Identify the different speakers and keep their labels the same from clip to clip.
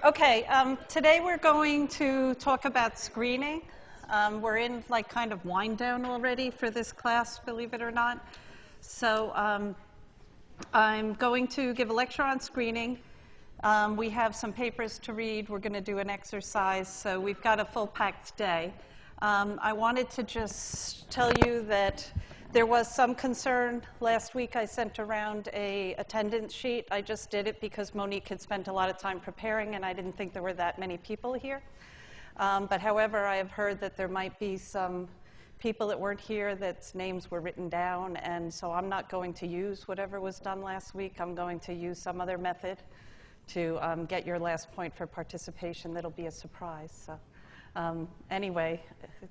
Speaker 1: Okay, today we're going to talk about screening. We're in like kind of wind down already for this class, believe it or not. So I'm going to give a lecture on screening. We have some papers to read. We're going to do an exercise, so we've got a full-packed day. I wanted to just tell you that there was some concern. Last week I sent around an attendance sheet. I just did it because Monique had spent a lot of time preparing, and I didn't think there were that many people here. But however, I have heard that there might be some people that weren't here that's names were written down, and so I'm not going to use whatever was done last week. I'm going to use some other method to get your last point for participation. That'll be a surprise. So. Anyway,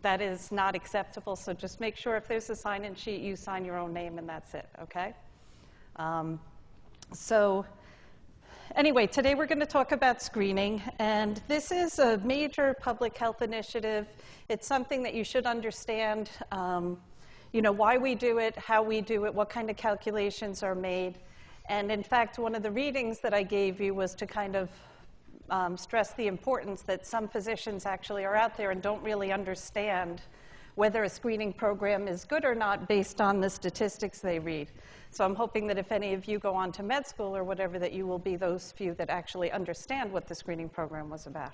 Speaker 1: that is not acceptable, so just make sure if there's a sign-in sheet, you sign your own name and that's it, okay? So anyway, today we're going to talk about screening, and this is a major public health initiative. It's something that you should understand, you know, why we do it, how we do it, what kind of calculations are made. And in fact, one of the readings that I gave you was to kind of stress the importance that some physicians actually are out there and don't really understand whether a screening program is good or not based on the statistics they read. So I'm hoping that if any of you go on to med school or whatever, that you will be those few that actually understand what the screening program was about.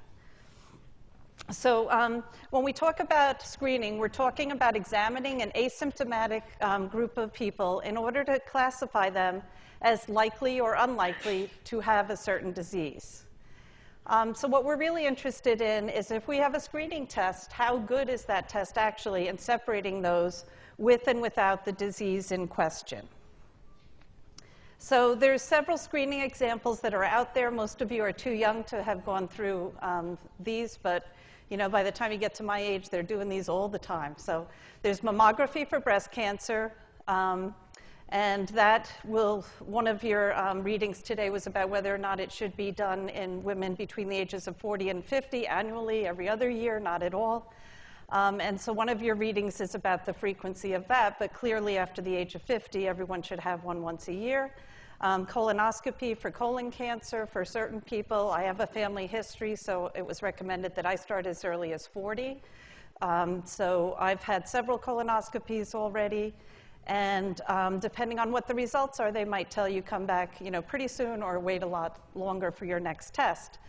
Speaker 1: So when we talk about screening, we're talking about examining an asymptomatic group of people in order to classify them as likely or unlikely to have a certain disease. So what we're really interested in is if we have a screening test, how good is that test actually in separating those with and without the disease in question? So there's several screening examples that are out there. Most of you are too young to have gone through these, but you know, by the time you get to my age, they're doing these all the time. So there's mammography for breast cancer. And that will, one of your readings today was about whether or not it should be done in women between the ages of 40 and 50 annually, every other year, not at all. And so one of your readings is about the frequency of that, but clearly after the age of 50, everyone should have one once a year. Colonoscopy for colon cancer for certain people. I have a family history, so it was recommended that I start as early as 40. So I've had several colonoscopies already. And depending on what the results are, they might tell you come back, you know, pretty soon or wait a lot longer for your next test.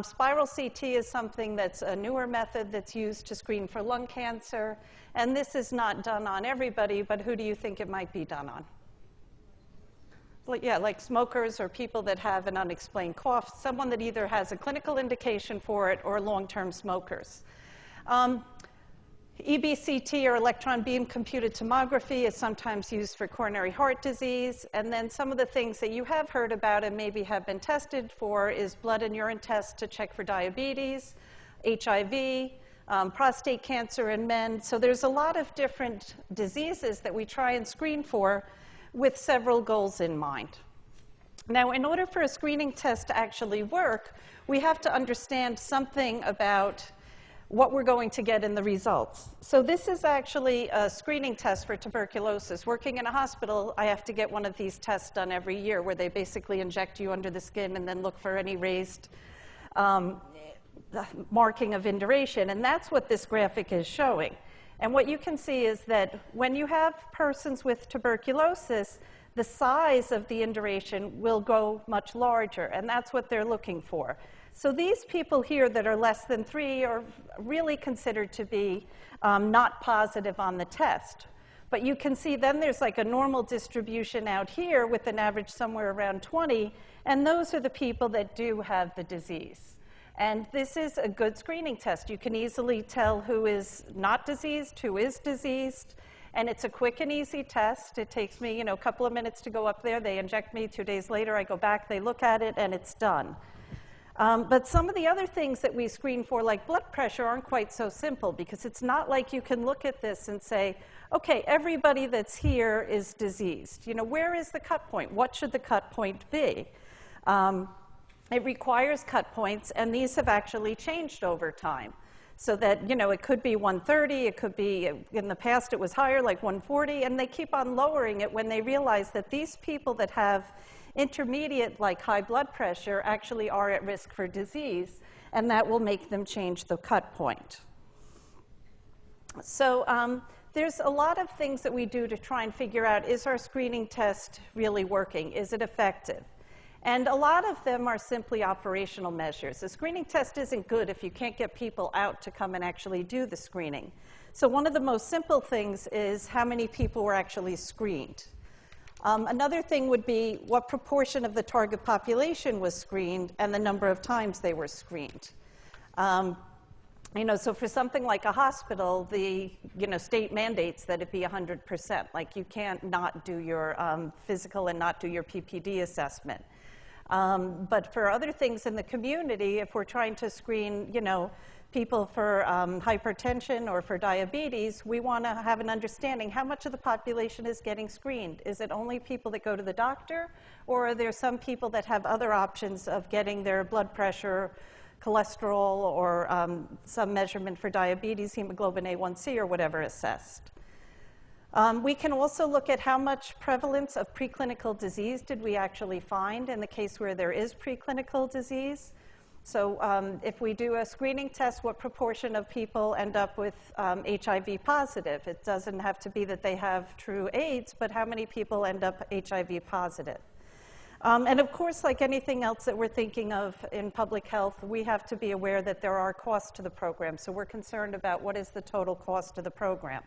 Speaker 1: Spiral CT is something that's a newer method that's used to screen for lung cancer. And this is not done on everybody, but who do you think it might be done on? Well, yeah, like smokers or people that have an unexplained cough, someone that either has a clinical indication for it or long-term smokers. EBCT, or electron beam computed tomography, is sometimes used for coronary heart disease. And then some of the things that you have heard about and maybe have been tested for is blood and urine tests to check for diabetes, HIV, prostate cancer in men. So there's a lot of different diseases that we try and screen for with several goals in mind. Now, in order for a screening test to actually work, we have to understand something about what we're going to get in the results. So this is actually a screening test for tuberculosis. Working in a hospital, I have to get one of these tests done every year where they basically inject you under the skin and then look for any raised marking of induration. And that's what this graphic is showing. And what you can see is that when you have persons with tuberculosis, the size of the induration will go much larger, and that's what they're looking for. So these people here that are less than 3 are really considered to be not positive on the test. But you can see then there's like a normal distribution out here with an average somewhere around 20, and those are the people that do have the disease. And this is a good screening test. You can easily tell who is not diseased, who is diseased, and it's a quick and easy test. It takes me, you know, a couple of minutes to go up there. They inject me. 2 days later, I go back, they look at it, and it's done. But some of the other things that we screen for, like blood pressure, aren't quite so simple, because it's not like you can look at this and say, okay, everybody that's here is diseased. You know, where is the cut point? What should the cut point be? It requires cut points, and these have actually changed over time. So that, you know, it could be 130, it could be, in the past it was higher, like 140, and they keep on lowering it when they realize that these people that have Intermediate, like high blood pressure, actually are at risk for disease, and that will make them change the cut point. So there's a lot of things that we do to try and figure out, is our screening test really working? Is it effective? And a lot of them are simply operational measures. The screening test isn't good if you can't get people out to come and actually do the screening. So one of the most simple things is how many people were actually screened. Another thing would be what proportion of the target population was screened and the number of times they were screened. So for something like a hospital, the state mandates that it be 100%. Like you can't not do your physical and not do your PPD assessment. But for other things in the community, if we're trying to screen, people for hypertension or for diabetes, we want to have an understanding how much of the population is getting screened. Is it only people that go to the doctor, or are there some people that have other options of getting their blood pressure, cholesterol, or some measurement for diabetes, hemoglobin A1C, or whatever assessed? We can also look at how much prevalence of preclinical disease did we actually find in the case where there is preclinical disease. So if we do a screening test, what proportion of people end up with HIV positive? It doesn't have to be that they have true AIDS, but how many people end up HIV positive? And of course, like anything else that we're thinking of in public health, we have to be aware that there are costs to the program. So we're concerned about what is the total cost of the program.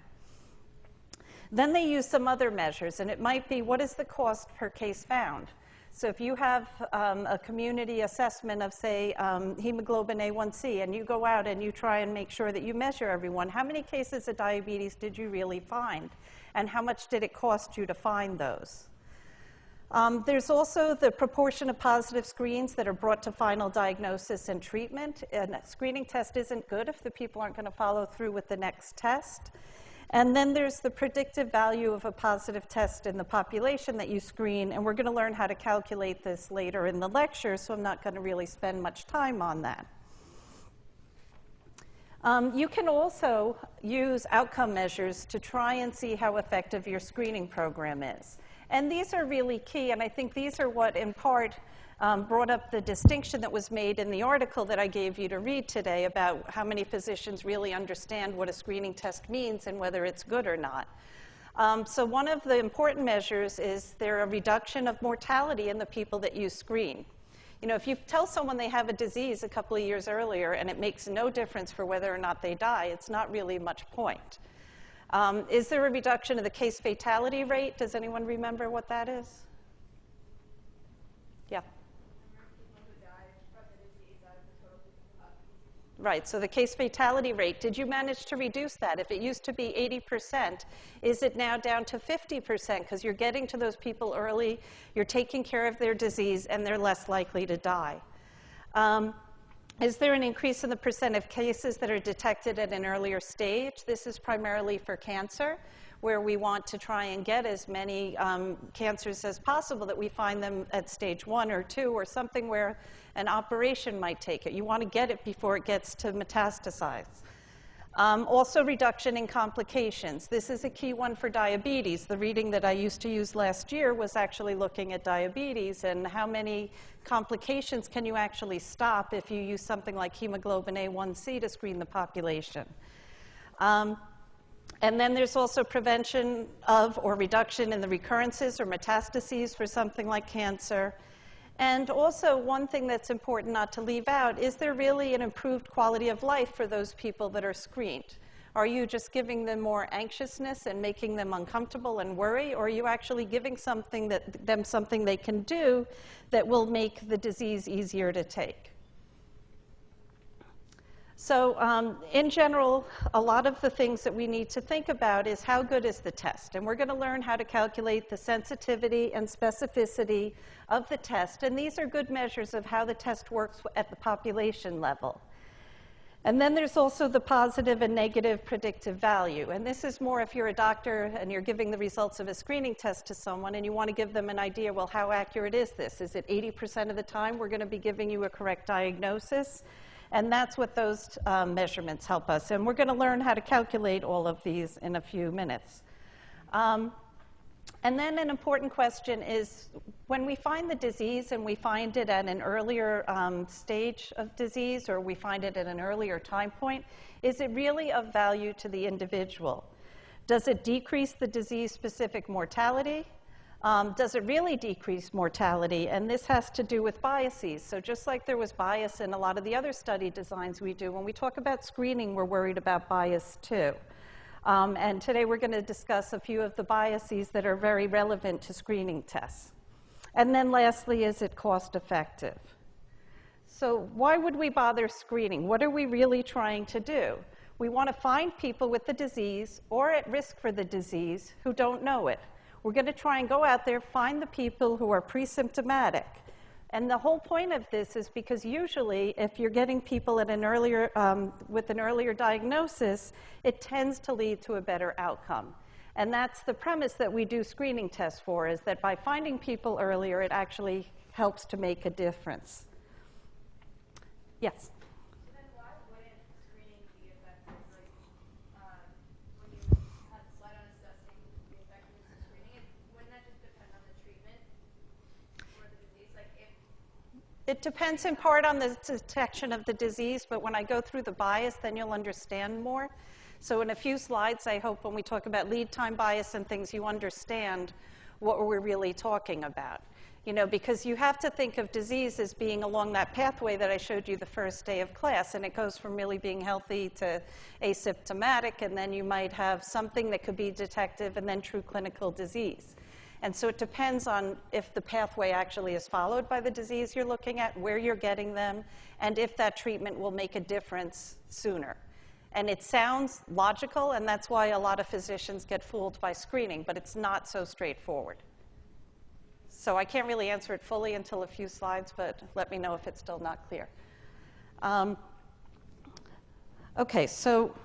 Speaker 1: Then they use some other measures, and it might be what is the cost per case found. So if you have a community assessment of, say, hemoglobin A1C, and you go out and you try and make sure that you measure everyone, how many cases of diabetes did you really find? And how much did it cost you to find those? There's also the proportion of positive screens that are brought to final diagnosis and treatment. And a screening test isn't good if the people aren't going to follow through with the next test. And then there's the predictive value of a positive test in the population that you screen, and we're going to learn how to calculate this later in the lecture, so I'm not going to really spend much time on that. You can also use outcome measures to try and see how effective your screening program is. And these are really key, and I think these are what, in part, brought up the distinction that was made in the article that I gave you to read today about how many physicians really understand what a screening test means and whether it's good or not. So one of the important measures is there a reduction of mortality in the people that you screen. If you tell someone they have a disease a couple of years earlier and it makes no difference for whether or not they die, it's not really much point. Is there a reduction of the case fatality rate? Does anyone remember what that is? Yeah. Right, so the case fatality rate, did you manage to reduce that? If it used to be 80%, is it now down to 50%? Because you're getting to those people early, you're taking care of their disease, and they're less likely to die. Is there an increase in the percent of cases that are detected at an earlier stage? This is primarily for cancer, where we want to try and get as many cancers as possible, that we find them at stage 1 or 2 or something where an operation might take it. You want to get it before it gets to metastasize. Also, reduction in complications. This is a key one for diabetes. The reading that I used to use last year was actually looking at diabetes and how many complications can you actually stop if you use something like hemoglobin A1C to screen the population. And then there's also prevention of or reduction in the recurrences or metastases for something like cancer. And also, one thing that's important not to leave out, is there really an improved quality of life for those people that are screened? Are you just giving them more anxiousness and making them uncomfortable and worry, or are you actually giving them something they can do that will make the disease easier to take? So in general, a lot of the things that we need to think about is how good is the test? And we're going to learn how to calculate the sensitivity and specificity of the test. And these are good measures of how the test works at the population level. And then there's also the positive and negative predictive value. And this is more if you're a doctor and you're giving the results of a screening test to someone and you want to give them an idea, well, how accurate is this? Is it 80% of the time we're going to be giving you a correct diagnosis? And that's what those measurements help us. And we're going to learn how to calculate all of these in a few minutes. And then an important question is, when we find the disease and we find it at an earlier stage of disease, or we find it at an earlier time point, is it really of value to the individual? Does it decrease the disease-specific mortality? Does it really decrease mortality? And this has to do with biases. So just like there was bias in a lot of the other study designs we do, when we talk about screening, we're worried about bias too. And today we're going to discuss a few of the biases that are very relevant to screening tests. And then lastly, is it cost effective? So why would we bother screening? What are we really trying to do? We want to find people with the disease or at risk for the disease who don't know it. We're going to try and go out there, find the people who are pre-symptomatic. And the whole point of this is because usually if you're getting people at an earlier, with an earlier diagnosis, it tends to lead to a better outcome. And that's the premise that we do screening tests for, is that by finding people earlier, it actually helps to make a difference. Yes?
Speaker 2: So then why wouldn't screening be effective? Like, when you had the slide on assessing the effectiveness of screening, wouldn't that just depend on the treatment for the disease? Like, if
Speaker 1: It depends in part on the detection of the disease, but when I go through the bias, then you'll understand more. So in a few slides, I hope when we talk about lead time bias and things, you understand what we're really talking about. You know, because you have to think of disease as being along that pathway that I showed you the first day of class, and it goes from really being healthy to asymptomatic, and then you might have something that could be detective, and then true clinical disease. And so it depends on if the pathway actually is followed by the disease you're looking at, where you're getting them, and if that treatment will make a difference sooner. And it sounds logical, and that's why a lot of physicians get fooled by screening, but it's not so straightforward. So I can't really answer it fully until a few slides, but let me know if it's still not clear. Okay, so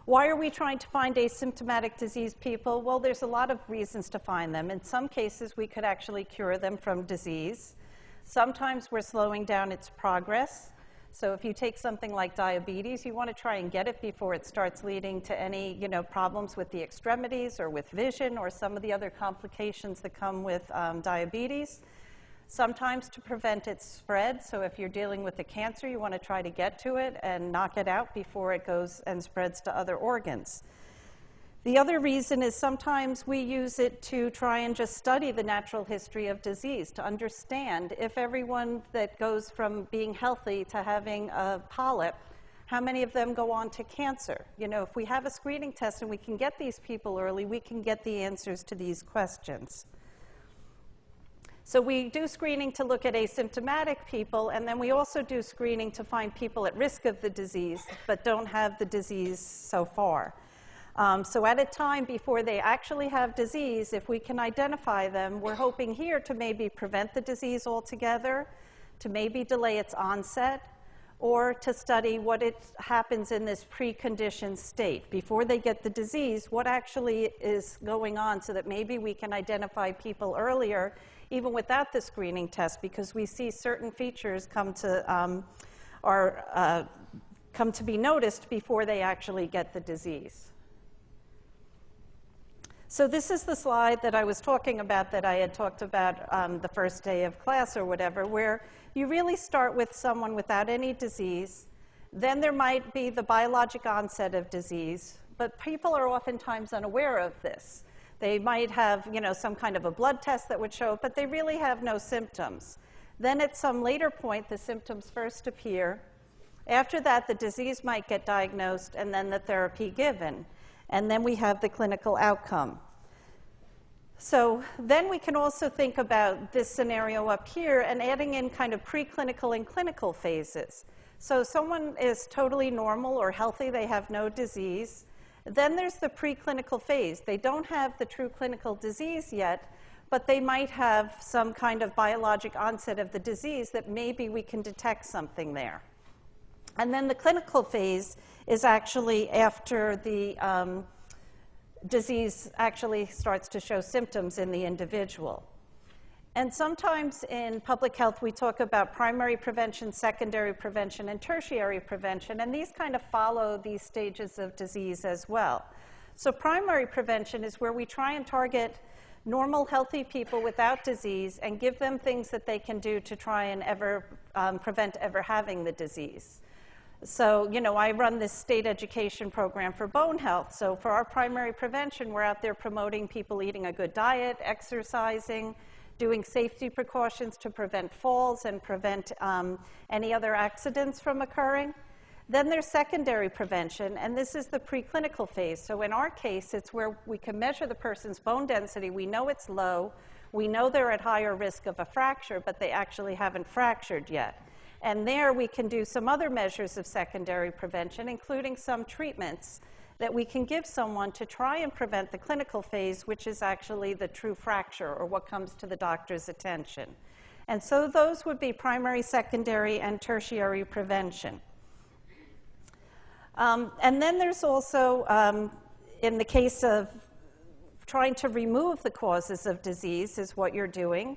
Speaker 1: why are we trying to find asymptomatic disease people? Well, there's a lot of reasons to find them. In some cases, we could actually cure them from disease. Sometimes we're slowing down its progress. So if you take something like diabetes, you want to try and get it before it starts leading to any, problems with the extremities or with vision or some of the other complications that come with diabetes. Sometimes to prevent its spread. So if you're dealing with a cancer, you want to try to get to it and knock it out before it goes and spreads to other organs. The other reason is sometimes we use it to try and just study the natural history of disease, to understand if everyone that goes from being healthy to having a polyp, how many of them go on to cancer? If we have a screening test and we can get these people early, we can get the answers to these questions. So we do screening to look at asymptomatic people, and then we also do screening to find people at risk of the disease but don't have the disease so far. So at a time before they actually have disease, if we can identify them, we're hoping here to maybe prevent the disease altogether, to maybe delay its onset, or to study what happens in this preconditioned state. Before they get the disease, what actually is going on so that maybe we can identify people earlier, even without the screening test, because we see certain features come to be noticed before they actually get the disease. So this is the slide that I was talking about that I had talked about the first day of class or whatever, where you really start with someone without any disease. Then there might be the biologic onset of disease, but people are oftentimes unaware of this. They might have, some kind of a blood test that would show it, but they really have no symptoms. Then at some later point, the symptoms first appear. After that, the disease might get diagnosed and then the therapy given. And then we have the clinical outcome. So then we can also think about this scenario up here and adding in kind of preclinical and clinical phases. So someone is totally normal or healthy, they have no disease. Then there's the preclinical phase. They don't have the true clinical disease yet, but they might have some kind of biologic onset of the disease that maybe we can detect something there. And then the clinical phase is actually after the disease actually starts to show symptoms in the individual. And sometimes in public health, we talk about primary prevention, secondary prevention, and tertiary prevention, and these kind of follow these stages of disease as well. So primary prevention is where we try and target normal, healthy people without disease and give them things that they can do to try and prevent ever having the disease. So, I run this state education program for bone health. So for our primary prevention, we're out there promoting people eating a good diet, exercising, doing safety precautions to prevent falls and prevent any other accidents from occurring. Then there's secondary prevention, and this is the preclinical phase. So in our case, it's where we can measure the person's bone density. We know it's low. We know they're at higher risk of a fracture, but they actually haven't fractured yet. And there we can do some other measures of secondary prevention, including some treatments that we can give someone to try and prevent the clinical phase, which is actually the true fracture, or what comes to the doctor's attention. And so those would be primary, secondary, and tertiary prevention. And then there's also, in the case of trying to remove the causes of disease, is what you're doing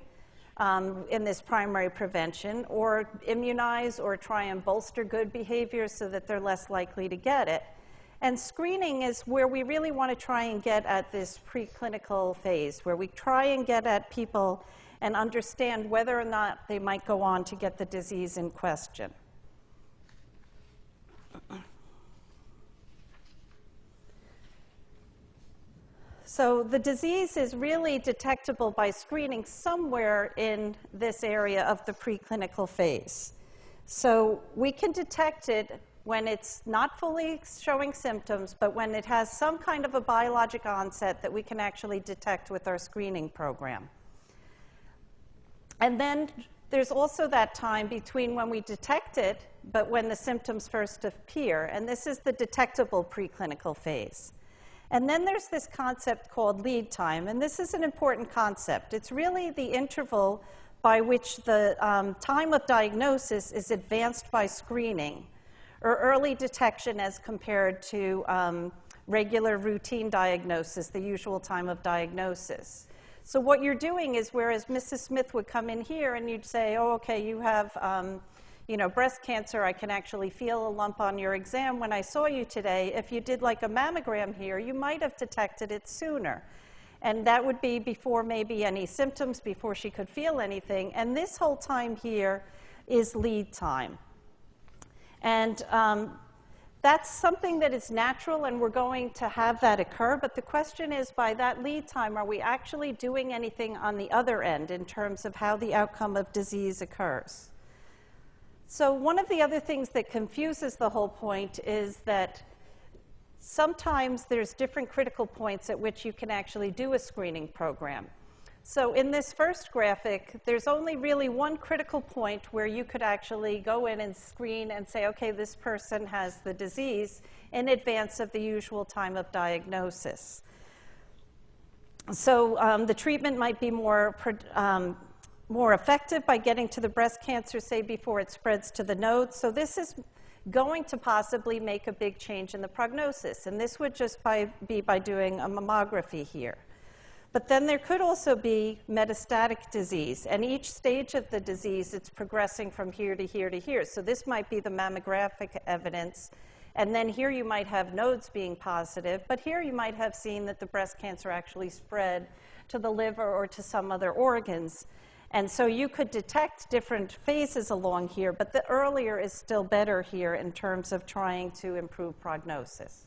Speaker 1: in this primary prevention, or immunize or try and bolster good behaviors so that they're less likely to get it. And screening is where we really want to try and get at this preclinical phase, where we try and get at people and understand whether or not they might go on to get the disease in question. So the disease is really detectable by screening somewhere in this area of the preclinical phase. So we can detect it when it's not fully showing symptoms, but when it has some kind of a biologic onset that we can actually detect with our screening program. And then there's also that time between when we detect it, but when the symptoms first appear, and this is the detectable preclinical phase. And then there's this concept called lead time, and this is an important concept. It's really the interval by which the time of diagnosis is advanced by screening, or early detection as compared to regular routine diagnosis, the usual time of diagnosis. So what you're doing is, whereas Mrs. Smith would come in here and you'd say, oh, okay, you have breast cancer, I can actually feel a lump on your exam when I saw you today. If you did like a mammogram here, you might have detected it sooner. And that would be before maybe any symptoms, before she could feel anything. And this whole time here is lead time. And that's something that is natural, and we're going to have that occur. But the question is, by that lead time, are we actually doing anything on the other end in terms of how the outcome of disease occurs? So one of the other things that confuses the whole point is that sometimes there's different critical points at which you can actually do a screening program. So in this first graphic, there's only really one critical point where you could actually go in and screen and say, okay, this person has the disease in advance of the usual time of diagnosis. So the treatment might be more effective by getting to the breast cancer, say, before it spreads to the node. So this is going to possibly make a big change in the prognosis. And this would just be by doing a mammography here. But then there could also be metastatic disease. And each stage of the disease, it's progressing from here to here to here. So this might be the mammographic evidence. And then here you might have nodes being positive. But here you might have seen that the breast cancer actually spread to the liver or to some other organs. And so you could detect different phases along here, but the earlier is still better here in terms of trying to improve prognosis.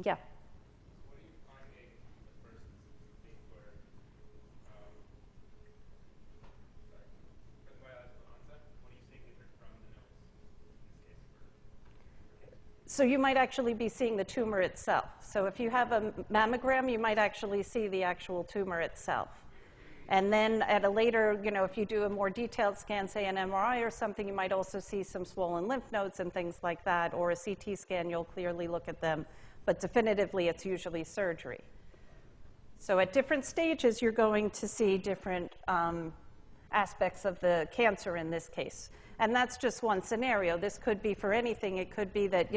Speaker 1: Yeah?
Speaker 3: What are you finding the person's being for, for the biological onset? What are you seeing different from the notes in this case?
Speaker 1: So you might actually be seeing the tumor itself. So if you have a mammogram, you might actually see the actual tumor itself. And then at a later, if you do a more detailed scan, say an MRI or something, you might also see some swollen lymph nodes and things like that, or a CT scan, you'll clearly look at them. But definitively, it's usually surgery. So at different stages, you're going to see different aspects of the cancer in this case. And that's just one scenario. This could be for anything. It could be that,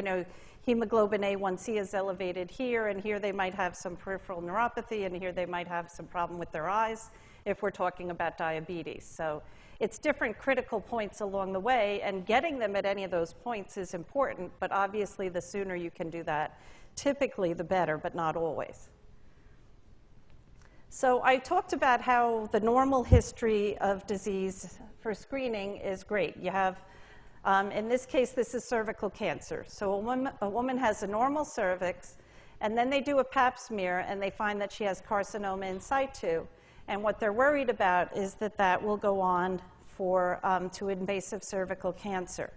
Speaker 1: hemoglobin A1C is elevated here, and here they might have some peripheral neuropathy, and here they might have some problem with their eyes, if we're talking about diabetes. So it's different critical points along the way, and getting them at any of those points is important, but obviously the sooner you can do that, typically the better, but not always. So I talked about how the normal history of disease for screening is great. You have, in this case, this is cervical cancer. So a woman has a normal cervix, and then they do a pap smear, and they find that she has carcinoma in situ. And what they're worried about is that that will go on to invasive cervical cancer.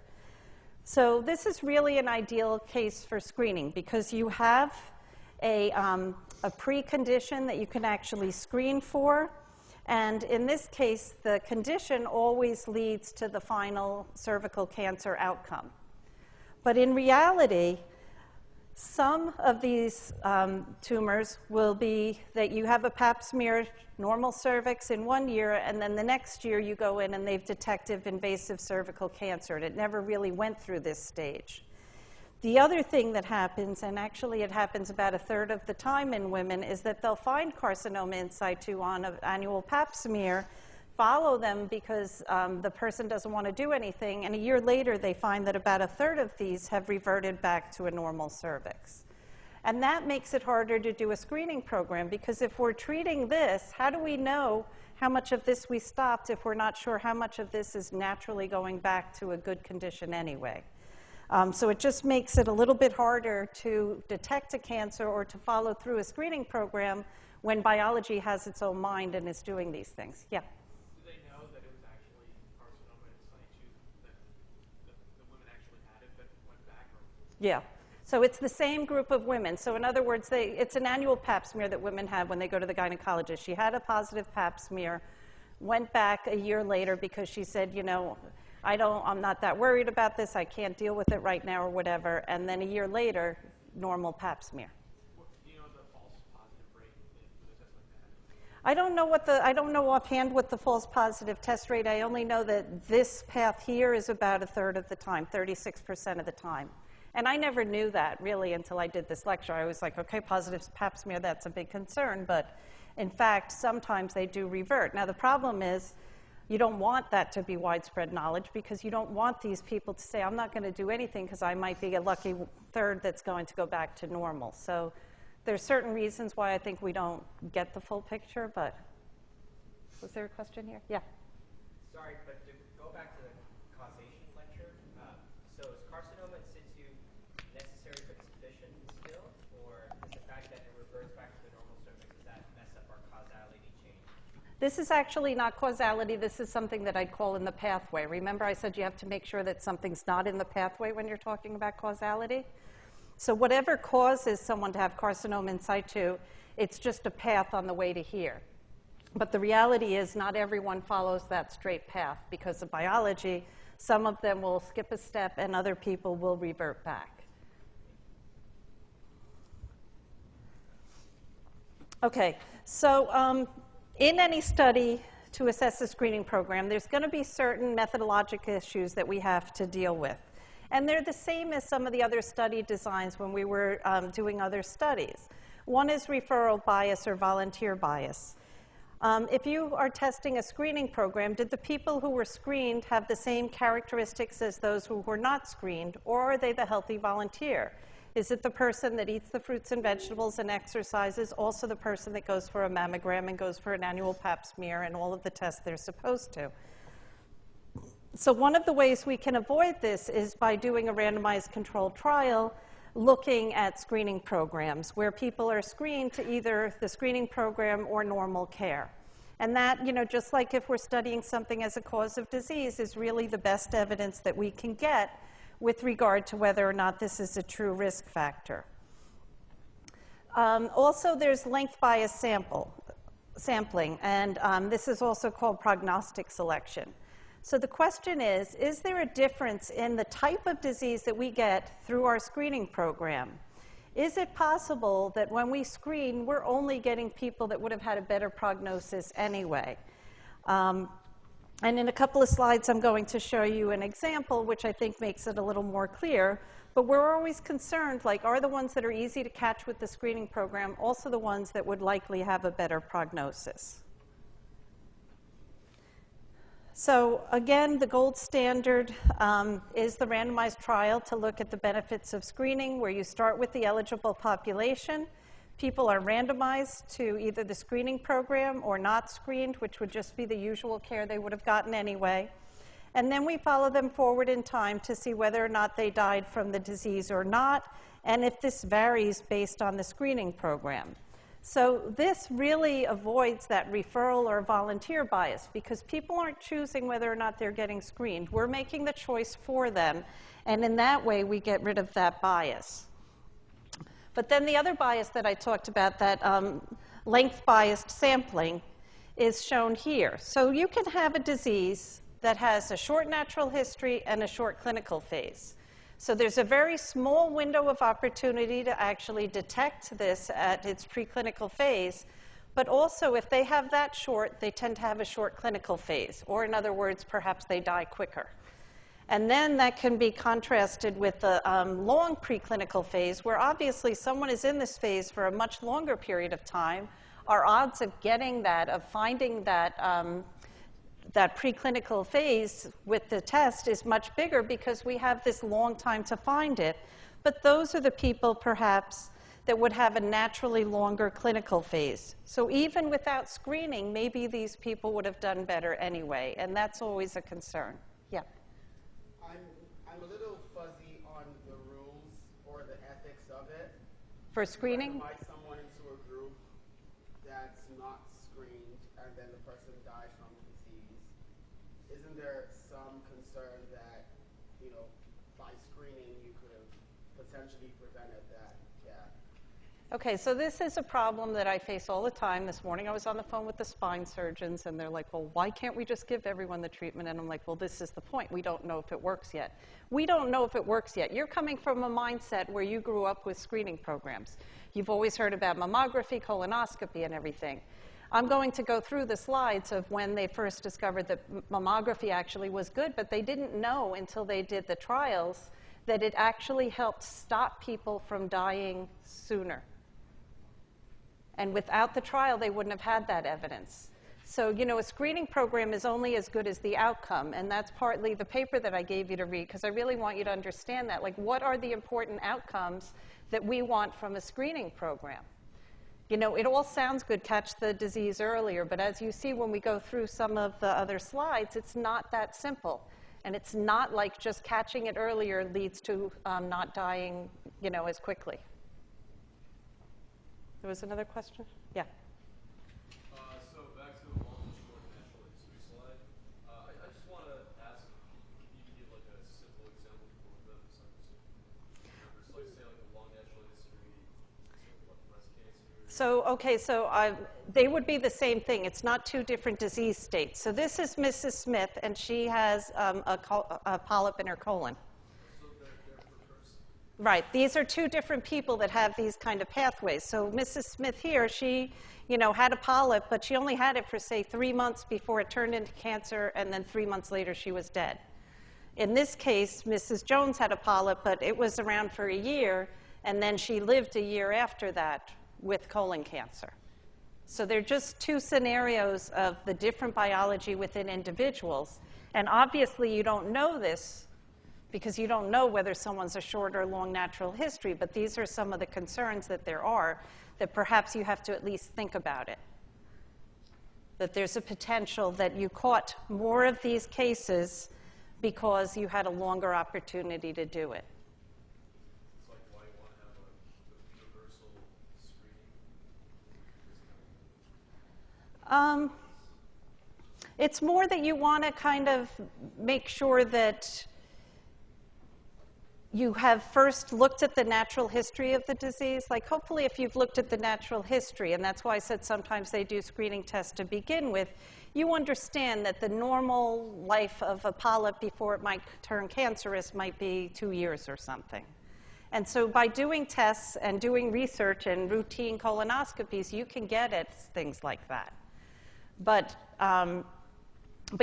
Speaker 1: So this is really an ideal case for screening because you have a precondition that you can actually screen for. And in this case, the condition always leads to the final cervical cancer outcome. But in reality, some of these tumors will be that you have a pap smear, normal cervix in 1 year, and then the next year you go in and they've detected invasive cervical cancer, and it never really went through this stage. The other thing that happens, and actually it happens about 1/3 of the time in women, is that they'll find carcinoma in situ on an annual pap smear, follow them because the person doesn't want to do anything, and a year later they find that about 1/3 of these have reverted back to a normal cervix. And that makes it harder to do a screening program because if we're treating this, how do we know how much of this we stopped if we're not sure how much of this is naturally going back to a good condition anyway? So it just makes it a little bit harder to detect a cancer or to follow through a screening program when biology has its own mind and is doing these things. Yeah?
Speaker 3: Do they know that it was actually carcinoma in situ, that the women actually had it but went back? Or?
Speaker 1: Yeah. So it's the same group of women. So in other words, it's an annual pap smear that women have when they go to the gynecologist. She had a positive pap smear, went back a year later because she said, you know, I'm not that worried about this, I can't deal with it right now or whatever, and then a year later, normal pap smear.
Speaker 3: Do you know the false positive rate for the test like that?
Speaker 1: I don't know offhand what the false positive test rate, I only know that this path here is about 1/3 of the time, 36% of the time. And I never knew that really until I did this lecture. I was like, okay, positive pap smear, that's a big concern, but in fact, sometimes they do revert. Now the problem is, you don't want that to be widespread knowledge because you don't want these people to say, I'm not going to do anything because I might be a lucky 1/3 that's going to go back to normal. So there's certain reasons why I think we don't get the full picture, but was there a question here? Yeah.
Speaker 4: Sorry, but to go back to the causation lecture, so is carcinoma in situ necessary but sufficient still, or is the fact that it reverts back to the normal cervix, does that mess up our causality chain?
Speaker 1: This is actually not causality. This is something that I'd call in the pathway. Remember I said you have to make sure that something's not in the pathway when you're talking about causality? So whatever causes someone to have carcinoma in situ, it's just a path on the way to here. But the reality is not everyone follows that straight path because of biology. Some of them will skip a step and other people will revert back. Okay, so in any study to assess a screening program, there's going to be certain methodologic issues that we have to deal with. And they're the same as some of the other study designs when we were doing other studies. One is referral bias or volunteer bias. If you are testing a screening program, did the people who were screened have the same characteristics as those who were not screened, or are they the healthy volunteer? Is it the person that eats the fruits and vegetables and exercises, also the person that goes for a mammogram and goes for an annual pap smear and all of the tests they're supposed to? So one of the ways we can avoid this is by doing a randomized controlled trial looking at screening programs where people are screened to either the screening program or normal care. And that, you know, just like if we're studying something as a cause of disease, is really the best evidence that we can get with regard to whether or not this is a true risk factor. Also, there's length bias sampling, and this is also called prognostic selection. So the question is there a difference in the type of disease that we get through our screening program? Is it possible that when we screen, we're only getting people that would have had a better prognosis anyway? And in a couple of slides, I'm going to show you an example, which I think makes it a little more clear. But we're always concerned, like, are the ones that are easy to catch with the screening program also the ones that would likely have a better prognosis? So again, the gold standard is the randomized trial to look at the benefits of screening, where you start with the eligible population. People are randomized to either the screening program or not screened, which would just be the usual care they would have gotten anyway. And then we follow them forward in time to see whether or not they died from the disease or not, and if this varies based on the screening program. So this really avoids that referral or volunteer bias, because people aren't choosing whether or not they're getting screened. We're making the choice for them, and in that way we get rid of that bias. But then the other bias that I talked about, that length-biased sampling, is shown here. So you can have a disease that has a short natural history and a short clinical phase. So there's a very small window of opportunity to actually detect this at its preclinical phase, but also if they have that short, they tend to have a short clinical phase, or in other words, perhaps they die quicker. And then that can be contrasted with the long preclinical phase, where obviously someone is in this phase for a much longer period of time. Our odds of getting that, of finding that, that preclinical phase with the test is much bigger because we have this long time to find it. But those are the people, perhaps, that would have a naturally longer clinical phase. So even without screening, maybe these people would have done better anyway, and that's always a concern. Yeah.
Speaker 5: I'm a little fuzzy on the rules or the ethics of it.
Speaker 1: For screening?
Speaker 5: You randomize someone into a group that's not screened, and then the person dies from the disease. Isn't there some concern that, you know, by screening you could have potentially prevented that death?
Speaker 1: Okay, so this is a problem that I face all the time. This morning I was on the phone with the spine surgeons, and they're like, well, why can't we just give everyone the treatment? And I'm like, well, this is the point. We don't know if it works yet. We don't know if it works yet. You're coming from a mindset where you grew up with screening programs. You've always heard about mammography, colonoscopy, and everything. I'm going to go through the slides of when they first discovered that mammography actually was good, but they didn't know until they did the trials that it actually helped stop people from dying sooner. And without the trial, they wouldn't have had that evidence. So, you know, a screening program is only as good as the outcome, and that's partly the paper that I gave you to read, because I really want you to understand that. Like, what are the important outcomes that we want from a screening program? You know, it all sounds good, catch the disease earlier, but as you see when we go through some of the other slides, it's not that simple. And it's not like just catching it earlier leads to not dying, you know, as quickly. There was another question? Yeah.
Speaker 6: So back to the long and short natural history slide. I just want to ask if you could give like a simple example for both of them, so numbers, like say like a long natural history, like breast cancer.
Speaker 1: So, okay, so they would be the same thing. It's not two different disease states. So this is Mrs. Smith, and she has a polyp in her colon. Right. These are two different people that have these kind of pathways. So Mrs. Smith here, she, you know, had a polyp, but she only had it for, say, 3 months before it turned into cancer, and then 3 months later she was dead. In this case, Mrs. Jones had a polyp, but it was around for a year, and then she lived a year after that with colon cancer. So they're just two scenarios of the different biology within individuals. And obviously you don't know this because you don't know whether someone's a short or long natural history, but these are some of the concerns that there are, that perhaps you have to at least think about it. That there's a potential that you caught more of these cases because you had a longer opportunity to do it.
Speaker 6: It's like why you want to have a universal screening?
Speaker 1: It's more that you want to kind of make sure that you have first looked at the natural history of the disease. Like, hopefully if you've looked at the natural history, and that's why I said sometimes they do screening tests to begin with, you understand that the normal life of a polyp before it might turn cancerous might be 2 years or something. And so by doing tests and doing research and routine colonoscopies, you can get at things like that. But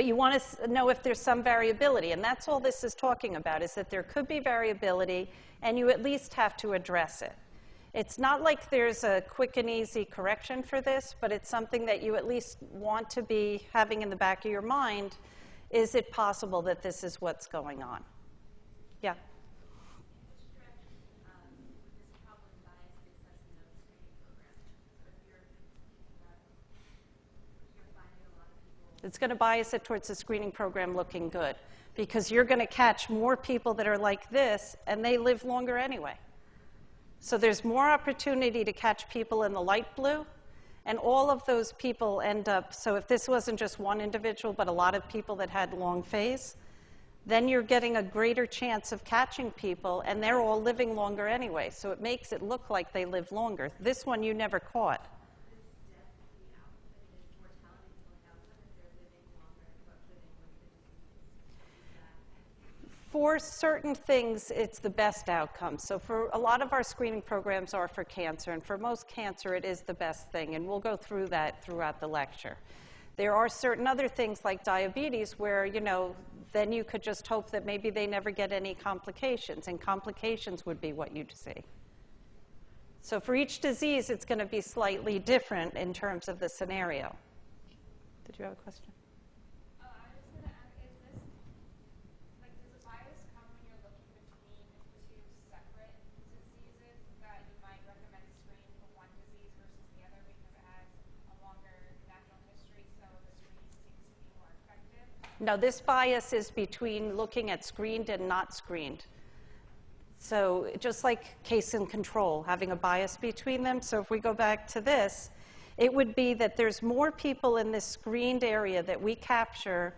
Speaker 1: you want to know if there's some variability, and that's all this is talking about, is that there could be variability, and you at least have to address it. It's not like there's a quick and easy correction for this, but it's something that you at least want to be having in the back of your mind is it possible that this is what's going on? Yeah? It's going to bias it towards the screening program looking good, because you're going to catch more people that are like this, and they live longer anyway. So there's more opportunity to catch people in the light blue, and all of those people end up, so if this wasn't just one individual, but a lot of people that had long phase, then you're getting a greater chance of catching people, and they're all living longer anyway. So it makes it look like they live longer. This one you never caught. For certain things, it's the best outcome. So for a lot of our screening programs are for cancer, and for most cancer, it is the best thing, and we'll go through that throughout the lecture. There are certain other things like diabetes where, you know, then you could just hope that maybe they never get any complications, and complications would be what you'd see. So for each disease, it's going to be slightly different in terms of the scenario. Did you have a question?
Speaker 2: I was going to ask, is this, like, does the bias come when you're looking between two separate diseases that you might recommend screening for one disease versus the other because it has a longer natural history, so the screen seems to be more effective?
Speaker 1: No, this bias is between looking at screened and not screened. So just like case and control, having a bias between them. So if we go back to this, it would be that there's more people in this screened area that we capture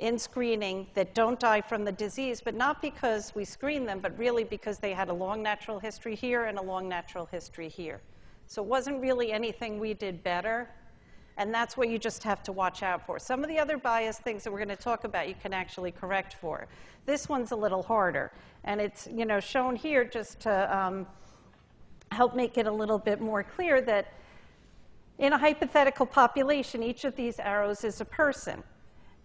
Speaker 1: in screening that don't die from the disease, but not because we screened them, but really because they had a long natural history here and a long natural history here. So it wasn't really anything we did better, and that's what you just have to watch out for. Some of the other bias things that we're going to talk about you can actually correct for. This one's a little harder, and it's, you know, shown here just to help make it a little bit more clear that in a hypothetical population, each of these arrows is a person.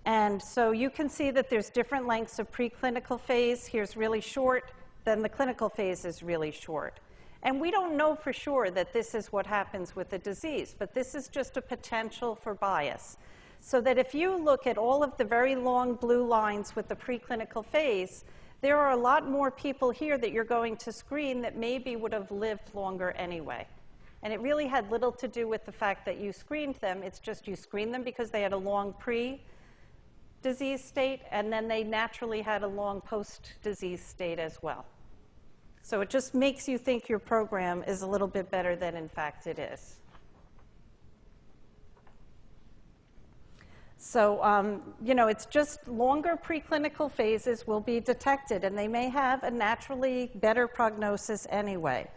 Speaker 1: And so you can see that there's different lengths of preclinical phase. Here's really short, then the clinical phase is really short. And we don't know for sure that this is what happens with the disease, but this is just a potential for bias. So that if you look at all of the very long blue lines with the preclinical phase, there are a lot more people here that you're going to screen that maybe would have lived longer anyway. And it really had little to do with the fact that you screened them. It's just you screened them because they had a long pre-disease state, and then they naturally had a long post-disease state as well. So it just makes you think your program is a little bit better than in fact it is. So, you know, it's just longer preclinical phases will be detected, and they may have a naturally better prognosis anyway.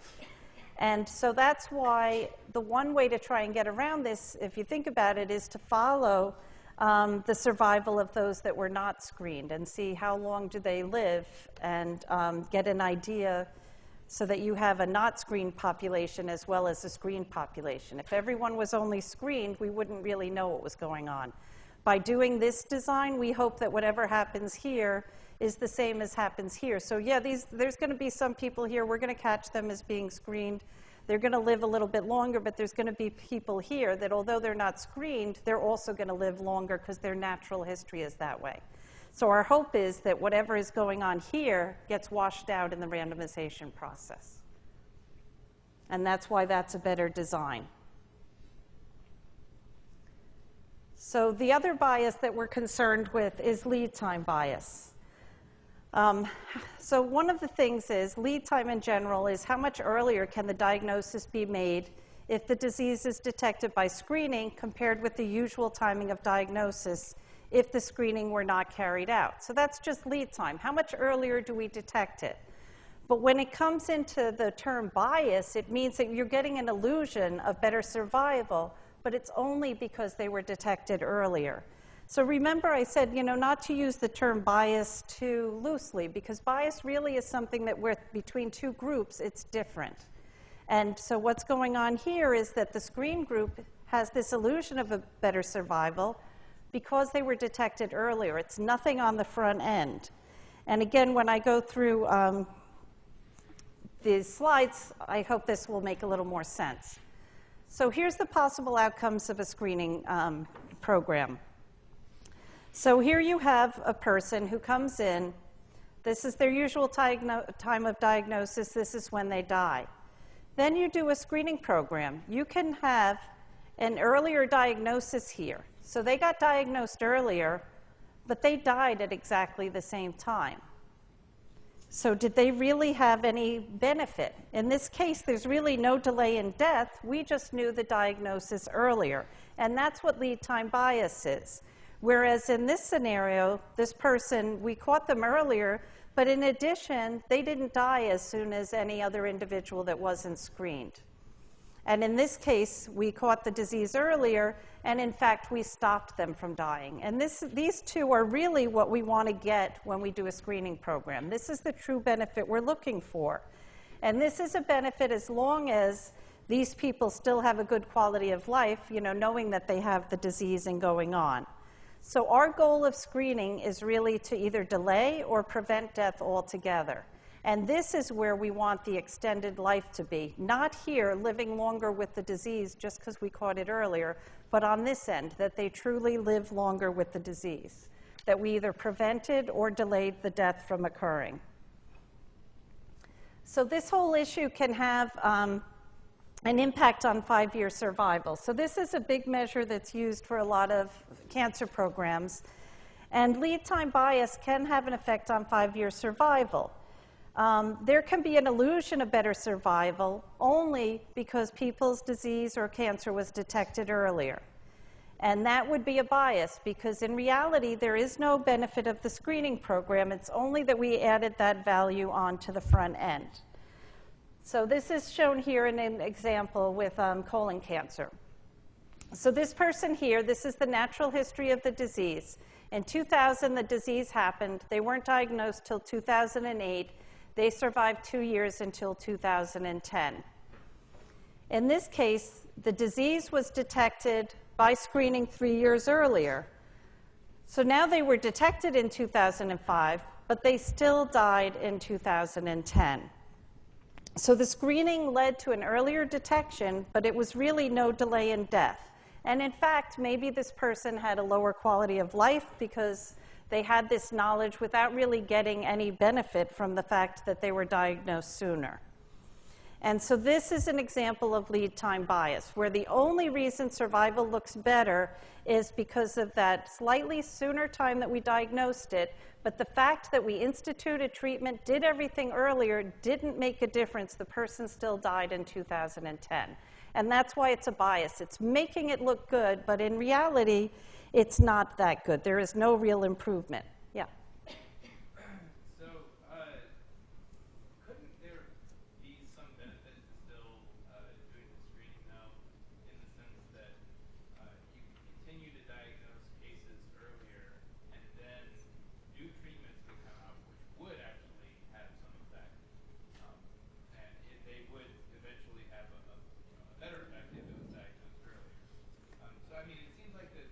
Speaker 1: And so that's why the one way to try and get around this, if you think about it, is to follow the survival of those that were not screened and see how long do they live, and get an idea so that you have a not screened population as well as a screened population. If everyone was only screened, we wouldn't really know what was going on. By doing this design, we hope that whatever happens here is the same as happens here. So yeah, there's going to be some people here, we're going to catch them as being screened. They're going to live a little bit longer, but there's going to be people here that although they're not screened, they're also going to live longer because their natural history is that way. So our hope is that whatever is going on here gets washed out in the randomization process. And that's why that's a better design. So the other bias that we're concerned with is lead time bias. So one of the things is lead time in general is how much earlier can the diagnosis be made if the disease is detected by screening compared with the usual timing of diagnosis if the screening were not carried out. So that's just lead time. How much earlier do we detect it? But when it comes into the term bias, it means that you're getting an illusion of better survival, but it's only because they were detected earlier. So remember I said, you know, not to use the term bias too loosely, because bias really is something that we're between two groups, it's different. And so what's going on here is that the screen group has this illusion of a better survival because they were detected earlier. It's nothing on the front end. And again, when I go through these slides, I hope this will make a little more sense. So here's the possible outcomes of a screening program. So here you have a person who comes in. This is their usual time of diagnosis. This is when they die. Then you do a screening program. You can have an earlier diagnosis here. So they got diagnosed earlier, but they died at exactly the same time. So did they really have any benefit? In this case, there's really no delay in death. We just knew the diagnosis earlier. And that's what lead time bias is. Whereas in this scenario, this person, we caught them earlier, but in addition, they didn't die as soon as any other individual that wasn't screened. And in this case, we caught the disease earlier, and in fact, we stopped them from dying. And these two are really what we want to get when we do a screening program. This is the true benefit we're looking for. And this is a benefit as long as these people still have a good quality of life, knowing that they have the disease and going on. So our goal of screening is really to either delay or prevent death altogether. And this is where we want the extended life to be. Not here, living longer with the disease just because we caught it earlier, but on this end, that they truly live longer with the disease, that we either prevented or delayed the death from occurring. So this whole issue can have an impact on 5-year survival. So this is a big measure that's used for a lot of cancer programs. And lead time bias can have an effect on 5-year survival. There can be an illusion of better survival only because people's disease or cancer was detected earlier. And that would be a bias because in reality, there is no benefit of the screening program. It's only that we added that value onto the front end. So this is shown here in an example with colon cancer. So this person here, this is the natural history of the disease. In 2000, the disease happened. They weren't diagnosed till 2008. They survived 2 years until 2010. In this case, the disease was detected by screening 3 years earlier. So now they were detected in 2005, but they still died in 2010. So the screening led to an earlier detection, but it was really no delay in death. And in fact, maybe this person had a lower quality of life because they had this knowledge without really getting any benefit from the fact that they were diagnosed sooner. And so this is an example of lead time bias, where the only reason survival looks better is because of that slightly sooner time that we diagnosed it, but the fact that we instituted treatment, did everything earlier, didn't make a difference. The person still died in 2010. And that's why it's a bias. It's making it look good, but in reality, it's not that good. There is no real improvement. Yeah.
Speaker 7: So, couldn't there be some benefit to still doing the screening now, in the sense that you continue to diagnose cases earlier, and then new treatments would come out which would actually have some effect, and they would eventually have a better effect if it was diagnosed earlier. So I mean, it seems like the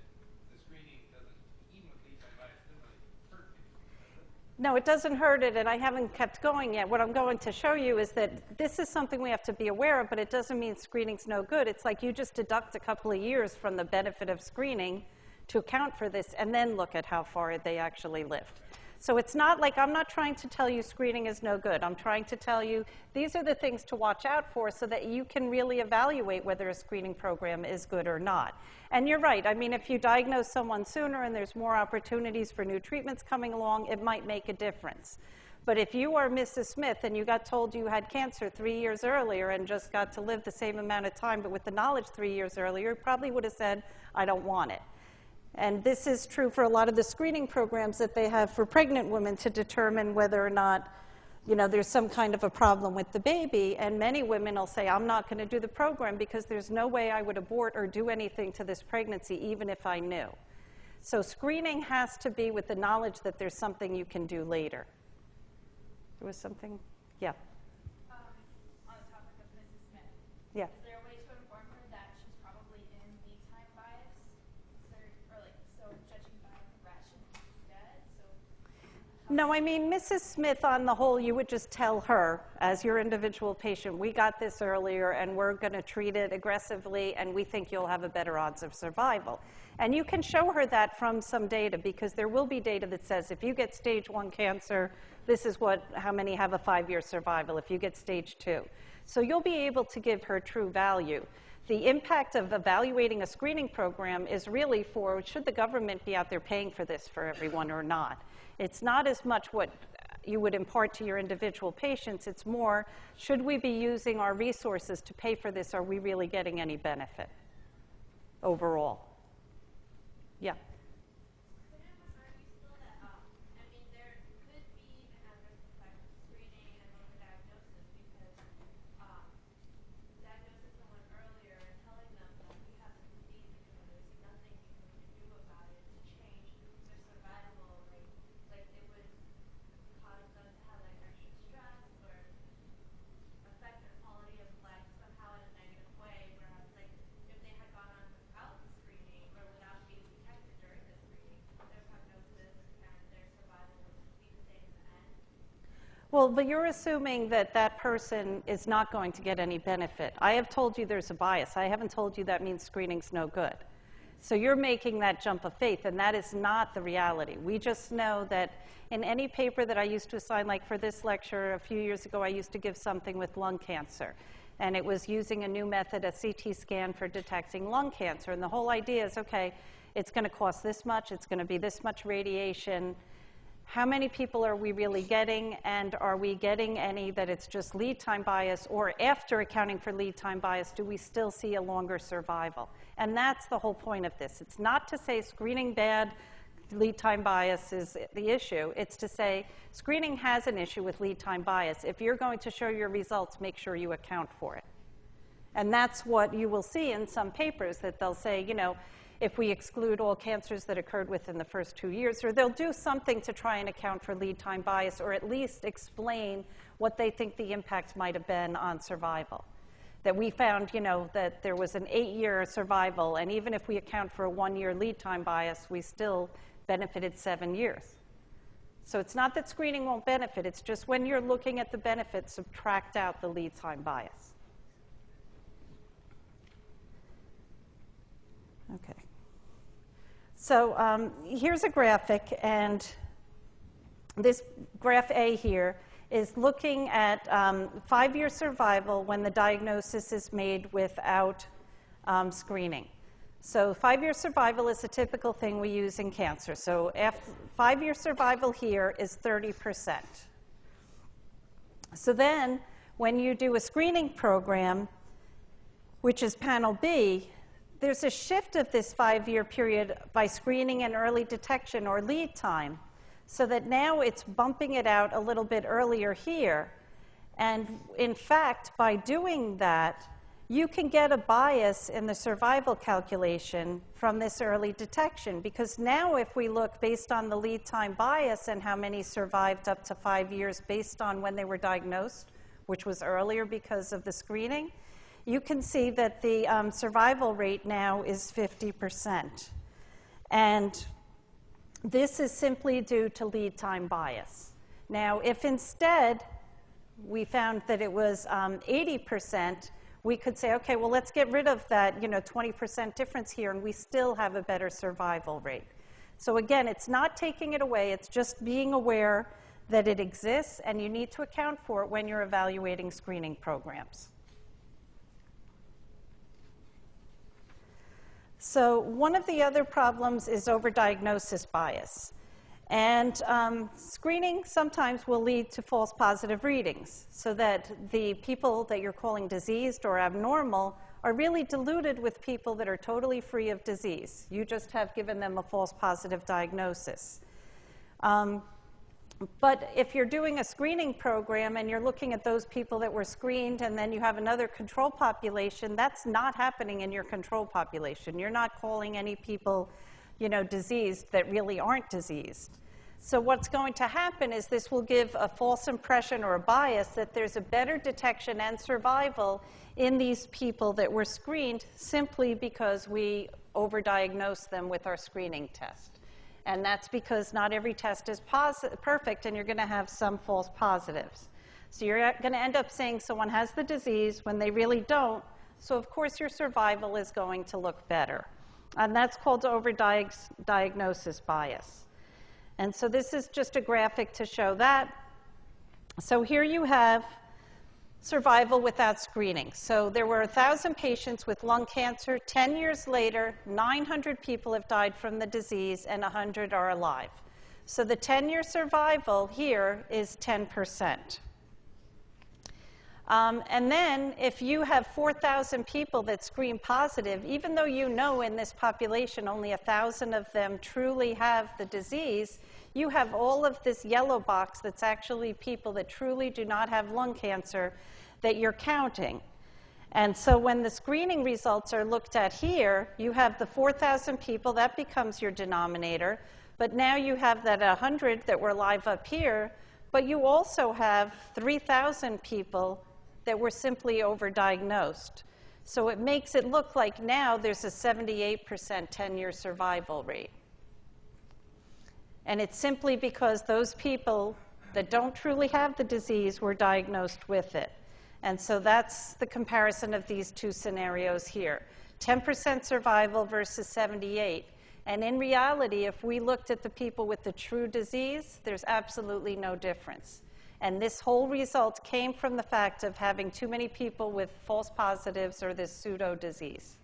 Speaker 7: screening doesn't, even with lead time bias, doesn't really hurt anything, does it?
Speaker 1: No, it doesn't hurt it, and I haven't kept going yet. What I'm going to show you is that this is something we have to be aware of, but it doesn't mean screening's no good. It's like you just deduct a couple of years from the benefit of screening to account for this, and then look at how far they actually lived. So it's not like I'm not trying to tell you screening is no good. I'm trying to tell you these are the things to watch out for so that you can really evaluate whether a screening program is good or not. And you're right. I mean, if you diagnose someone sooner and there's more opportunities for new treatments coming along, it might make a difference. But if you are Mrs. Smith and you got told you had cancer 3 years earlier and just got to live the same amount of time, but with the knowledge 3 years earlier, you probably would have said, I don't want it. And this is true for a lot of the screening programs that they have for pregnant women to determine whether or not, there's some kind of a problem with the baby. And many women will say, I'm not going to do the program because there's no way I would abort or do anything to this pregnancy, even if I knew. So screening has to be with the knowledge that there's something you can do later. There was something? Yeah.
Speaker 2: On the topic of Mrs. Smith,
Speaker 1: Yeah.
Speaker 2: is there a way to inform her that she's probably in lead time bias? Or like, so judging by progression instead? So
Speaker 1: No, I mean, Mrs. Smith, on the whole, you would just tell her, as your individual patient, we got this earlier and we're going to treat it aggressively and we think you'll have a better odds of survival. And you can show her that from some data, because there will be data that says if you get stage 1 cancer, this is how many have a 5-year survival if you get stage 2. So you'll be able to give her true value. The impact of evaluating a screening program is really for, should the government be out there paying for this for everyone or not? It's not as much what you would impart to your individual patients. It's more, should we be using our resources to pay for this? Are we really getting any benefit overall? Yeah.
Speaker 2: Could it argue still that, I mean, there could be an adverse effect of screening and overdiagnosis because diagnosing someone earlier and telling them that we have some disease and there's nothing you can do about it to change their survival, like it would cause them to have like extra stress or affect their quality of life somehow in a negative way, whereas like if they had gone on without the screening or without being detected during the screening, their prognosis and their survival would be the same in the end.
Speaker 1: Well, but you're assuming that that person is not going to get any benefit. I have told you there's a bias. I haven't told you that means screening's no good. So you're making that jump of faith, and that is not the reality. We just know that in any paper that I used to assign, like for this lecture a few years ago, I used to give something with lung cancer. And it was using a new method, a CT scan for detecting lung cancer. And the whole idea is, okay, it's going to cost this much, it's going to be this much radiation. How many people are we really getting, and are we getting any that it's just lead time bias, or after accounting for lead time bias, do we still see a longer survival? And that's the whole point of this. It's not to say screening bad, lead time bias is the issue. It's to say screening has an issue with lead time bias. If you're going to show your results, make sure you account for it. And that's what you will see in some papers, that they'll say, you know, if we exclude all cancers that occurred within the first 2 years, or they'll do something to try and account for lead time bias, or at least explain what they think the impact might have been on survival. That we found, you know, that there was an 8-year survival, and even if we account for a 1-year lead time bias, we still benefited 7 years. So it's not that screening won't benefit, it's just when you're looking at the benefits, subtract out the lead time bias. Okay. So here's a graphic, and this graph A here is looking at 5-year survival when the diagnosis is made without screening. So 5-year survival is a typical thing we use in cancer. So 5-year survival here is 30%. So then when you do a screening program, which is panel B, there's a shift of this 5-year period by screening and early detection, or lead time, so that now it's bumping it out a little bit earlier here. And in fact, by doing that, you can get a bias in the survival calculation from this early detection, because now if we look based on the lead time bias and how many survived up to 5 years based on when they were diagnosed, which was earlier because of the screening, you can see that the survival rate now is 50%. And this is simply due to lead time bias. Now, if instead we found that it was 80%, we could say, okay, well, let's get rid of that 20% difference here, and we still have a better survival rate. So again, it's not taking it away. It's just being aware that it exists, and you need to account for it when you're evaluating screening programs. So one of the other problems is overdiagnosis bias. And screening sometimes will lead to false positive readings, so that the people that you're calling diseased or abnormal are really diluted with people that are totally free of disease. You just have given them a false positive diagnosis. But if you're doing a screening program and you're looking at those people that were screened and then you have another control population, that's not happening in your control population. You're not calling any people, diseased that really aren't diseased. So what's going to happen is this will give a false impression or a bias that there's a better detection and survival in these people that were screened simply because we overdiagnosed them with our screening test. And that's because not every test is perfect, and you're going to have some false positives. So you're going to end up saying someone has the disease when they really don't. So of course your survival is going to look better. And that's called overdiagnosis bias. And so this is just a graphic to show that. So here you have survival without screening. So there were 1,000 patients with lung cancer. 10 years later, 900 people have died from the disease and 100 are alive. So the 10-year survival here is 10%. And then if you have 4,000 people that screen positive, even though you know in this population only 1,000 of them truly have the disease, you have all of this yellow box that's actually people that truly do not have lung cancer that you're counting. And so when the screening results are looked at here, you have the 4,000 people, that becomes your denominator. But now you have that 100 that were live up here, but you also have 3,000 people that were simply overdiagnosed. So it makes it look like now there's a 78% 10-year survival rate. And it's simply because those people that don't truly have the disease were diagnosed with it. And so that's the comparison of these two scenarios here. 10% survival versus 78. And in reality, if we looked at the people with the true disease, there's absolutely no difference. And this whole result came from the fact of having too many people with false positives or this pseudo disease.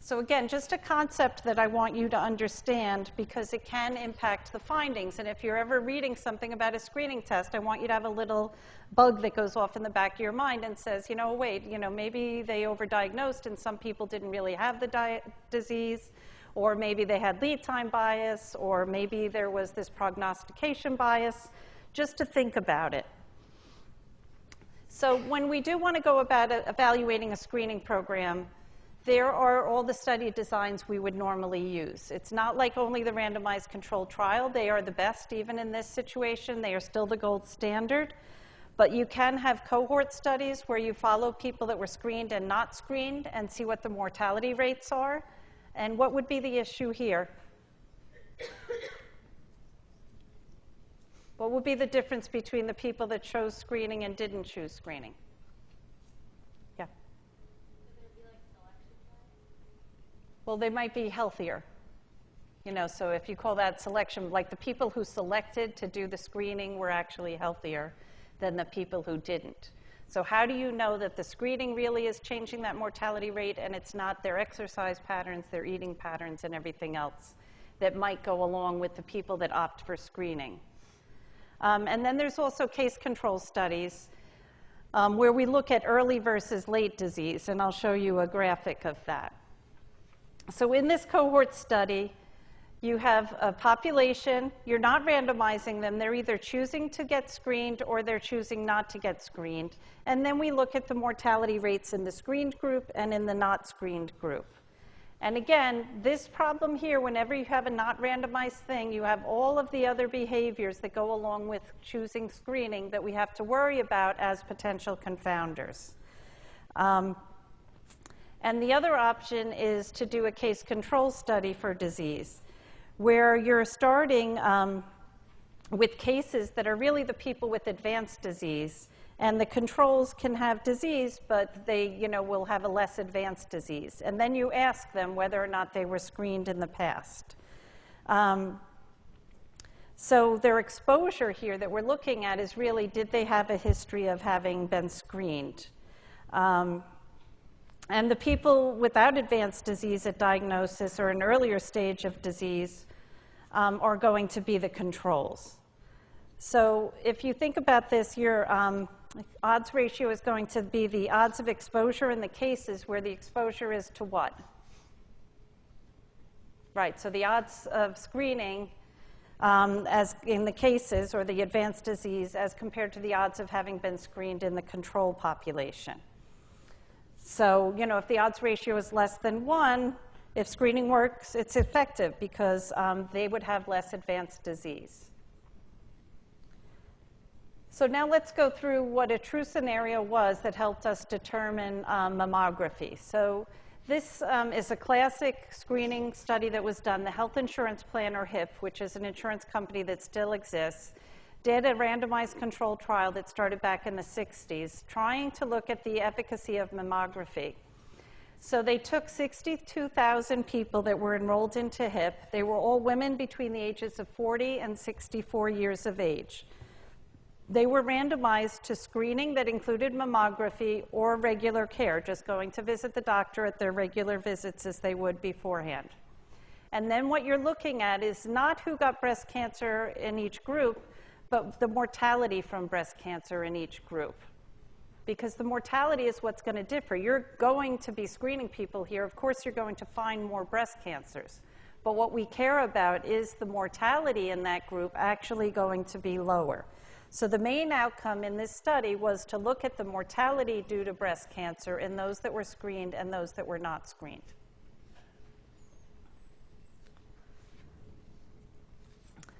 Speaker 1: So again, just a concept that I want you to understand because it can impact the findings. And if you're ever reading something about a screening test, I want you to have a little bug that goes off in the back of your mind and says, you know, wait, you know, maybe they overdiagnosed and some people didn't really have the disease, or maybe they had lead time bias, or maybe there was this prognostication bias, just to think about it. So when we do want to go about evaluating a screening program, there are all the study designs we would normally use. It's not like only the randomized controlled trial. They are the best even in this situation. They are still the gold standard. But you can have cohort studies where you follow people that were screened and not screened and see what the mortality rates are. And what would be the issue here? What would be the difference between the people that chose screening and didn't choose screening? Yeah. Well, they might be healthier. You know, so if you call that selection, like the people who selected to do the screening were actually healthier than the people who didn't. So how do you know that the screening really is changing that mortality rate and it's not their exercise patterns, their eating patterns, and everything else that might go along with the people that opt for screening? And then there's also case control studies where we look at early versus late disease, and I'll show you a graphic of that. So in this cohort study, you have a population, you're not randomizing them, they're either choosing to get screened or they're choosing not to get screened. And then we look at the mortality rates in the screened group and in the not screened group. And again, this problem here, whenever you have a not randomized thing, you have all of the other behaviors that go along with choosing screening that we have to worry about as potential confounders. And the other option is to do a case control study for disease, where you're starting with cases that are really the people with advanced disease, and the controls can have disease, but they, you know, will have a less advanced disease. And then you ask them whether or not they were screened in the past. So their exposure here that we're looking at is really, did they have a history of having been screened? And the people without advanced disease at diagnosis or an earlier stage of disease are going to be the controls. So if you think about this, your odds ratio is going to be the odds of exposure in the cases where the exposure is to what? Right, so the odds of screening as in the cases or the advanced disease as compared to the odds of having been screened in the control population. So, you know, if the odds ratio is less than 1, if screening works, it's effective because they would have less advanced disease. So now let's go through what a true scenario was that helped us determine mammography. So This is a classic screening study that was done. The Health Insurance Plan, or HIP, which is an insurance company that still exists, did a randomized controlled trial that started back in the 60s, trying to look at the efficacy of mammography. So they took 62,000 people that were enrolled into HIP. They were all women between the ages of 40 and 64 years of age. They were randomized to screening that included mammography or regular care, just going to visit the doctor at their regular visits as they would beforehand. And then what you're looking at is not who got breast cancer in each group, but the mortality from breast cancer in each group. Because the mortality is what's going to differ. You're going to be screening people here. Of course, you're going to find more breast cancers. But what we care about is the mortality in that group actually going to be lower. So the main outcome in this study was to look at the mortality due to breast cancer in those that were screened and those that were not screened.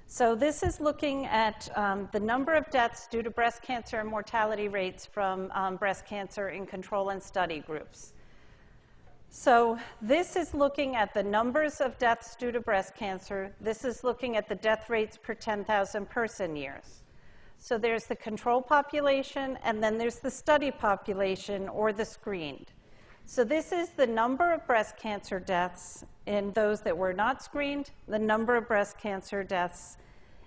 Speaker 1: So this is looking at the number of deaths due to breast cancer and mortality rates from breast cancer in control and study groups. So this is looking at the numbers of deaths due to breast cancer. This is looking at the death rates per 10,000 person years. So there's the control population, and then there's the study population, or the screened. So this is the number of breast cancer deaths in those that were not screened, the number of breast cancer deaths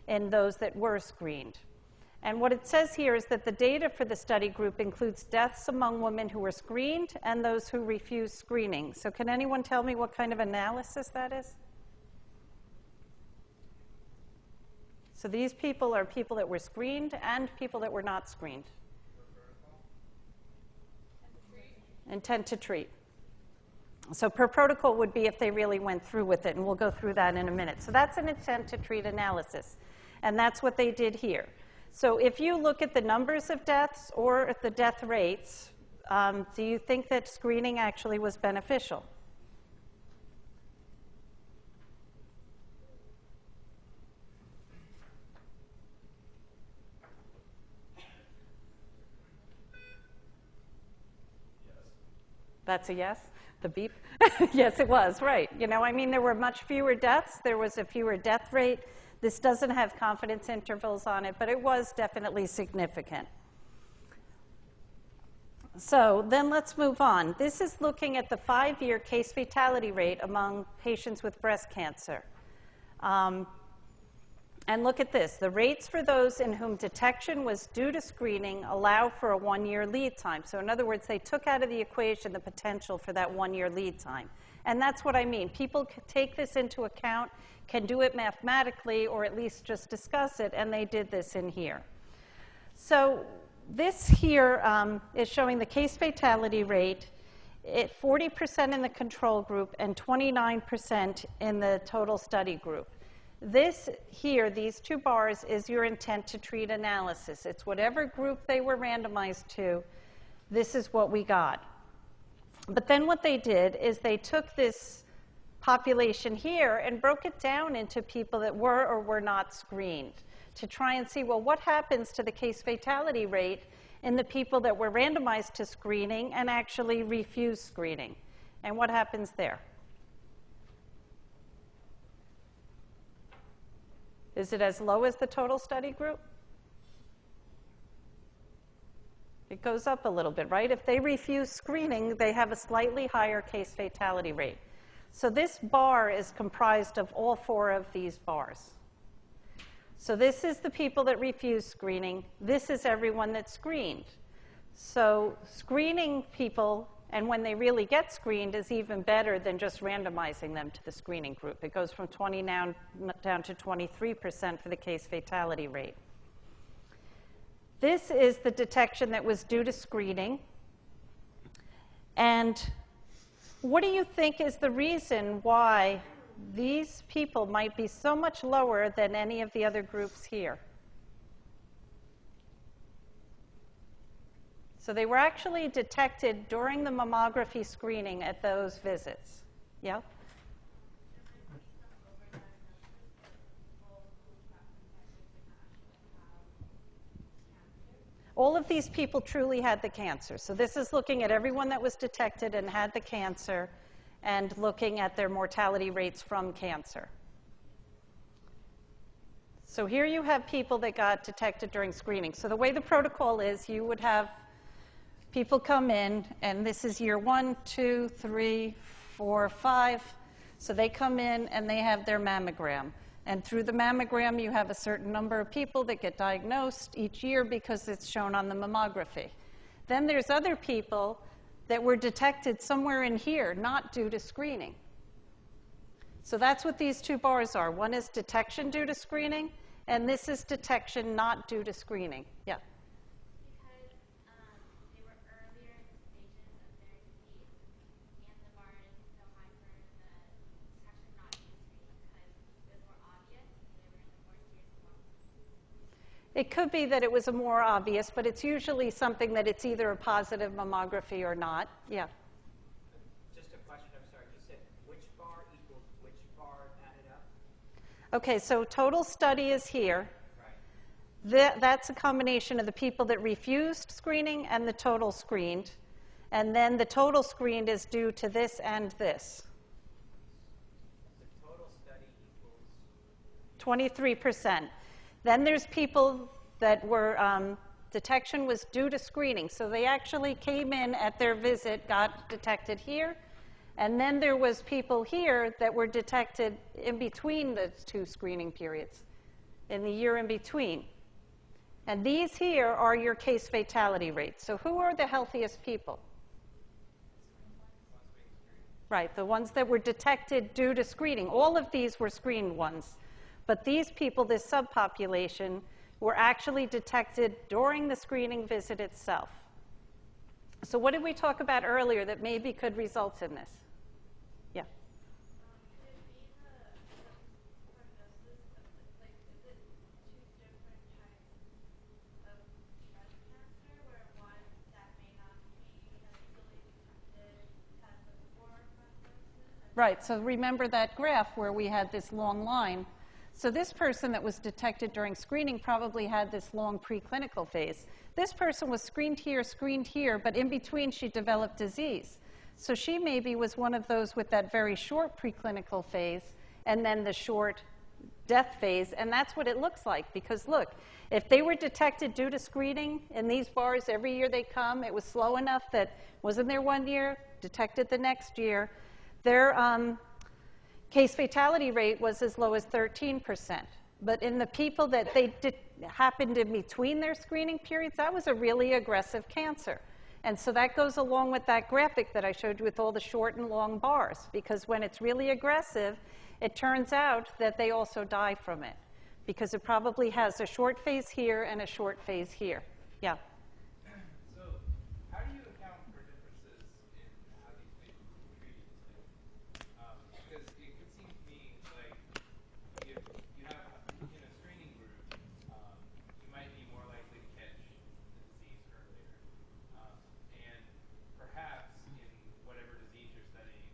Speaker 1: in those that were screened. And what it says here is that the data for the study group includes deaths among women who were screened and those who refused screening. So can anyone tell me what kind of analysis that is? So these people are people that were screened and people that were not screened. Intent to treat. So per protocol would be if they really went through with it, and we'll go through that in a minute. So that's an intent to treat analysis, and that's what they did here. So if you look at the numbers of deaths or the death rates, do you think that screening actually was beneficial? That's a yes? The beep? Yes, it was, right. You know, I mean, there were much fewer deaths. There was a fewer death rate. This doesn't have confidence intervals on it, but it was definitely significant. So then let's move on. This is looking at the 5-year case fatality rate among patients with breast cancer. And look at this. The rates for those in whom detection was due to screening allow for a 1-year lead time. So in other words, they took out of the equation the potential for that 1-year lead time. And that's what I mean. People can take this into account, can do it mathematically, or at least just discuss it, and they did this in here. So this here is showing the case fatality rate at 40% in the control group and 29% in the total study group. This here, these two bars, is your intent to treat analysis. It's whatever group they were randomized to, this is what we got. But then what they did is they took this population here and broke it down into people that were or were not screened to try and see, well, what happens to the case fatality rate in the people that were randomized to screening and actually refused screening? And what happens there? Is it as low as the total study group? It goes up a little bit, right? If they refuse screening, they have a slightly higher case fatality rate. So this bar is comprised of all 4 of these bars. So this is the people that refuse screening. This is everyone that's screened. So screening people, and when they really get screened, is even better than just randomizing them to the screening group. It goes from 20 now down to 23% for the case fatality rate. This is the detection that was due to screening. And what do you think is the reason why these people might be so much lower than any of the other groups here? So they were actually detected during the mammography screening at those visits. Yeah? All of these people truly had the cancer. So this is looking at everyone that was detected and had the cancer and looking at their mortality rates from cancer. So here you have people that got detected during screening. So the way the protocol is, you would have people come in, and this is year 1, 2, 3, 4, 5. So they come in and they have their mammogram. And through the mammogram, you have a certain number of people that get diagnosed each year because it's shown on the mammography. Then there's other people that were detected somewhere in here, not due to screening. So that's what these two bars are. One is detection due to screening, and this is detection not due to screening. Yeah?
Speaker 2: Because they were earlier in the stages of their disease, and the bar is so high for the detection not due to screening because it was more obvious and they were in the more serious form.
Speaker 1: It could be that it was a more obvious, but it's usually something that it's either a positive mammography or not. Yeah.
Speaker 4: Just a question, I'm sorry. You said which bar equals which bar added up?
Speaker 1: Okay, so total study is here.
Speaker 4: Right.
Speaker 1: That's a combination of the people that refused screening and the total screened. And then the total screened is due to this and this.
Speaker 4: The total study equals
Speaker 1: 23%. Then there's people that were, detection was due to screening. So they actually came in at their visit, got detected here. And then there was people here that were detected in between the two screening periods, in the year in between. And these here are your case fatality rates. So who are the healthiest people? Right, the ones that were detected due to screening. All of these were screened ones. But these people, this subpopulation, were actually detected during the screening visit itself. So what did we talk about earlier that maybe could result in this? Yeah.
Speaker 2: Could it be the prognosis of like, is it two different types of breast cancer where one that may not be as easily detected has a poor prognosis?
Speaker 1: Right, so remember that graph where we had this long line. So this person that was detected during screening probably had this long preclinical phase. This person was screened here, but in between she developed disease. So she maybe was one of those with that very short preclinical phase and then the short death phase, and that's what it looks like. Because look, if they were detected due to screening in these bars every year they come, it was slow enough that wasn't there one year, detected the next year, their case fatality rate was as low as 13%. But in the people that happened in between their screening periods, that was a really aggressive cancer. And so that goes along with that graphic that I showed you with all the short and long bars, because when it's really aggressive, it turns out that they also die from it, because it probably has a short phase here and a short phase here. Yeah.
Speaker 7: So, how do you account for differences in how these patients were treated? Because it could seem to me like if you have in a screening group, you might be more likely to catch the disease earlier, and perhaps in whatever disease you're studying,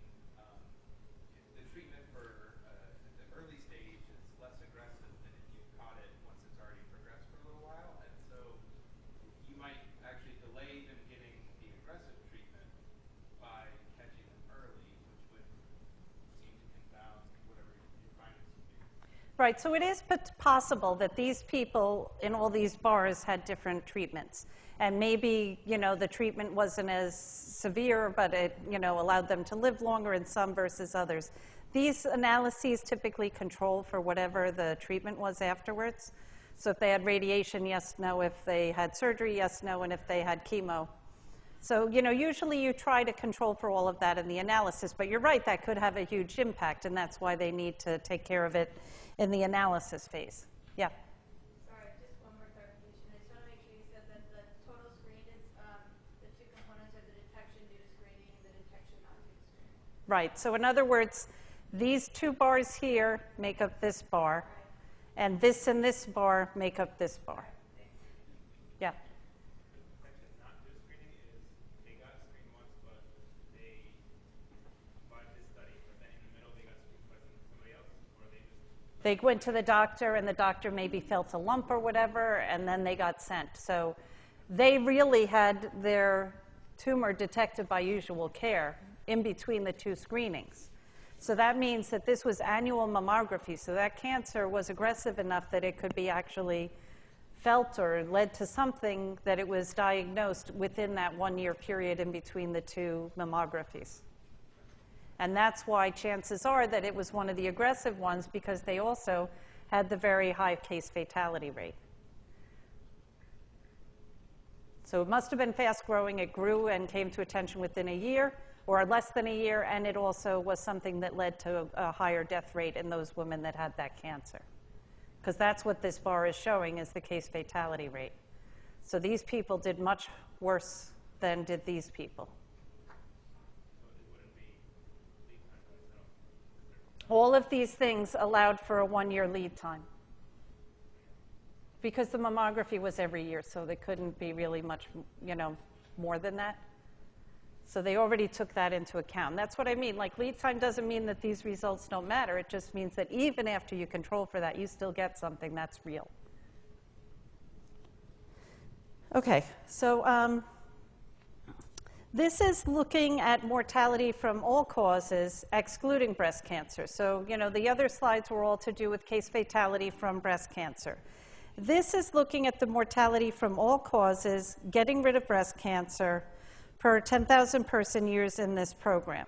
Speaker 7: the treatment for the early stage is less aggressive than if you caught it once it's already progressed for a little while, and so you might actually delay them getting the aggressive treatment by catching them early, which would seem to confound whatever your findings would be.
Speaker 1: Right, so it is possible that these people in all these bars had different treatments. And maybe, the treatment wasn't as severe, but it, allowed them to live longer in some versus others. These analyses typically control for whatever the treatment was afterwards. So if they had radiation, yes, no. If they had surgery, yes, no. And if they had chemo. So, usually you try to control for all of that in the analysis. But you're right, that could have a huge impact. And that's why they need to take care of it in the analysis phase. Yeah?
Speaker 2: Sorry, just one more clarification. I just want to make sure you said that the total screen is the two components are the detection due to screening and the detection not due to screening.
Speaker 1: Right. So in other words, these two bars here make up this bar, and this bar make up this bar. Yeah.
Speaker 7: Detection not due to screening is they got screened once, but they survived this study, but then in the middle they got screened by somebody else, or they just...
Speaker 1: They went to the doctor, and the doctor maybe felt a lump or whatever, and then they got sent. So they really had their tumor detected by usual care in between the two screenings. So that means that this was annual mammography. So that cancer was aggressive enough that it could be actually felt or led to something that it was diagnosed within that 1-year period in between the two mammographies. And that's why chances are that it was one of the aggressive ones, because they also had the very high case fatality rate. So it must have been fast growing. It grew and came to attention within a year or less than a year, and it also was something that led to a higher death rate in those women that had that cancer. Because that's what this bar is showing, is the case fatality rate. So these people did much worse than did these people. All of these things allowed for a 1-year lead time, because the mammography was every year, so they couldn't be really much, more than that. So they already took that into account. That's what I mean. Like, lead time doesn't mean that these results don't matter. It just means that even after you control for that, you still get something that's real. Okay, so this is looking at mortality from all causes, excluding breast cancer. So, the other slides were all to do with case fatality from breast cancer. This is looking at the mortality from all causes, getting rid of breast cancer, per 10,000 person years in this program.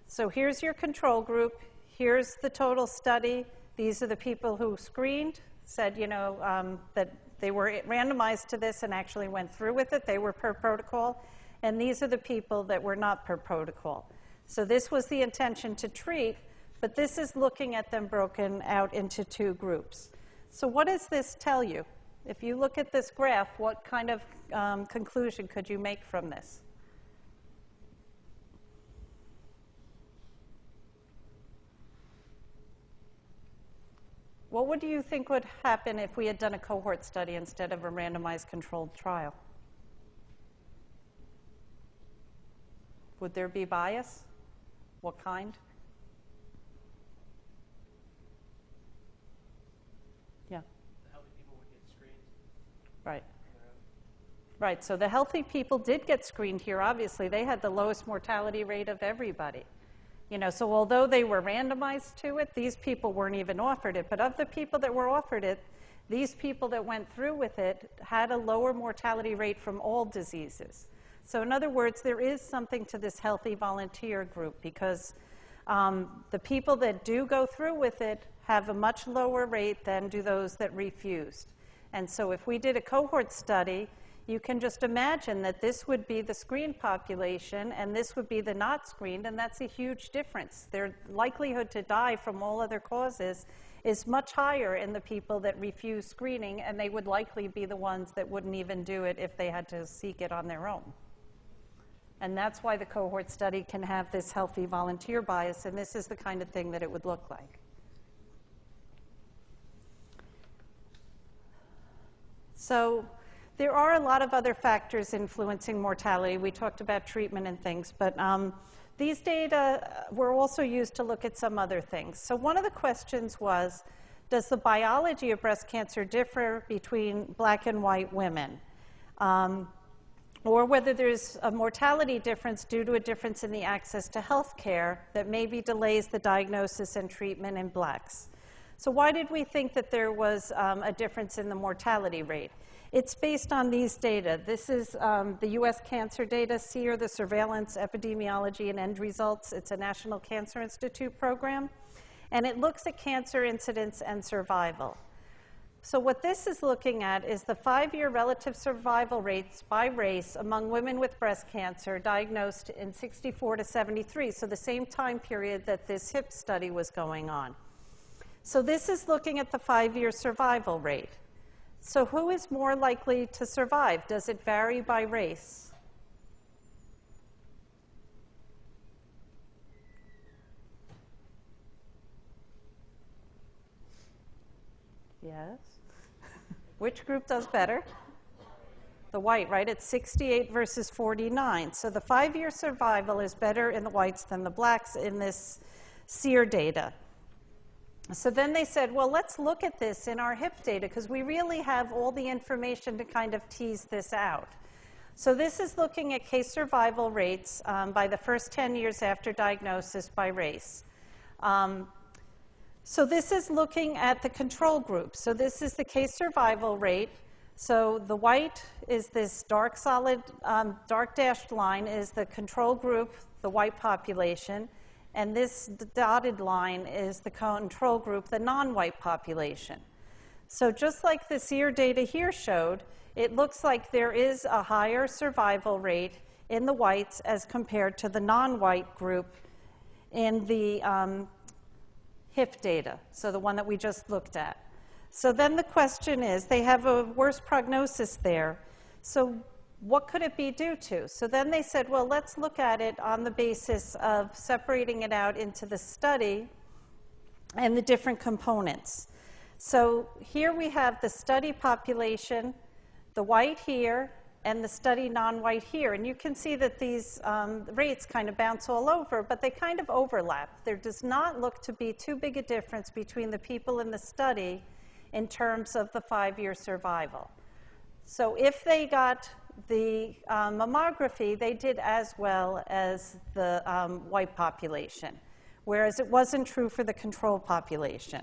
Speaker 1: So here's your control group. Here's the total study. These are the people who screened, said, that they were randomized to this and actually went through with it. They were per protocol. And these are the people that were not per protocol. So this was the intention to treat, but this is looking at them broken out into 2 groups. So what does this tell you? If you look at this graph, what kind of conclusion could you make from this? What would you think would happen if we had done a cohort study instead of a randomized controlled trial? Would there be bias? What kind? Yeah.
Speaker 3: The healthy people would get screened.
Speaker 1: Right. Right, so the healthy people did get screened here. Obviously, they had the lowest mortality rate of everybody. So although they were randomized to it, these people weren't even offered it. But of the people that were offered it, these people that went through with it had a lower mortality rate from all diseases. So in other words, there is something to this healthy volunteer group, because the people that do go through with it have a much lower rate than do those that refused. And so if we did a cohort study, you can just imagine that this would be the screened population and this would be the not screened, and that's a huge difference. Their likelihood to die from all other causes is much higher in the people that refuse screening, and they would likely be the ones that wouldn't even do it if they had to seek it on their own. And that's why the cohort study can have this healthy volunteer bias, and this is the kind of thing that it would look like. So there are a lot of other factors influencing mortality. We talked about treatment and things, but these data were also used to look at some other things. So one of the questions was, does the biology of breast cancer differ between black and white women? Or whether there's a mortality difference due to a difference in the access to health care that maybe delays the diagnosis and treatment in blacks. So why did we think that there was a difference in the mortality rate? It's based on these data. This is the US cancer data, SEER, the Surveillance, Epidemiology, and End Results. It's a National Cancer Institute program. And it looks at cancer incidence and survival. So what this is looking at is the 5-year relative survival rates by race among women with breast cancer diagnosed in 64 to 73, so the same time period that this HIP study was going on. So this is looking at the 5-year survival rate. So who is more likely to survive? Does it vary by race? Yes. Which group does better? The white, right? It's 68 versus 49. So the 5-year survival is better in the whites than the blacks in this SEER data. So then they said, well, let's look at this in our HIP data, because we really have all the information to kind of tease this out. So this is looking at case survival rates by the first 10 years after diagnosis by race. So this is looking at the control group. So this is the case survival rate. So the white is this dark solid, dark dashed line is the control group, the white population. And this dotted line is the control group, the non-white population. So just like the SEER data here showed, it looks like there is a higher survival rate in the whites as compared to the non-white group in the HIP data, so the one that we just looked at. So then the question is, they have a worse prognosis there. So what could it be due to? So then they said, well, let's look at it on the basis of separating it out into the study and the different components. So here we have the study population, the white here, and the study non-white here. And you can see that these rates kind of bounce all over, but they kind of overlap. There does not look to be too big a difference between the people in the study in terms of the 5-year survival. So if they got the mammography, they did as well as the white population, whereas it wasn't true for the control population.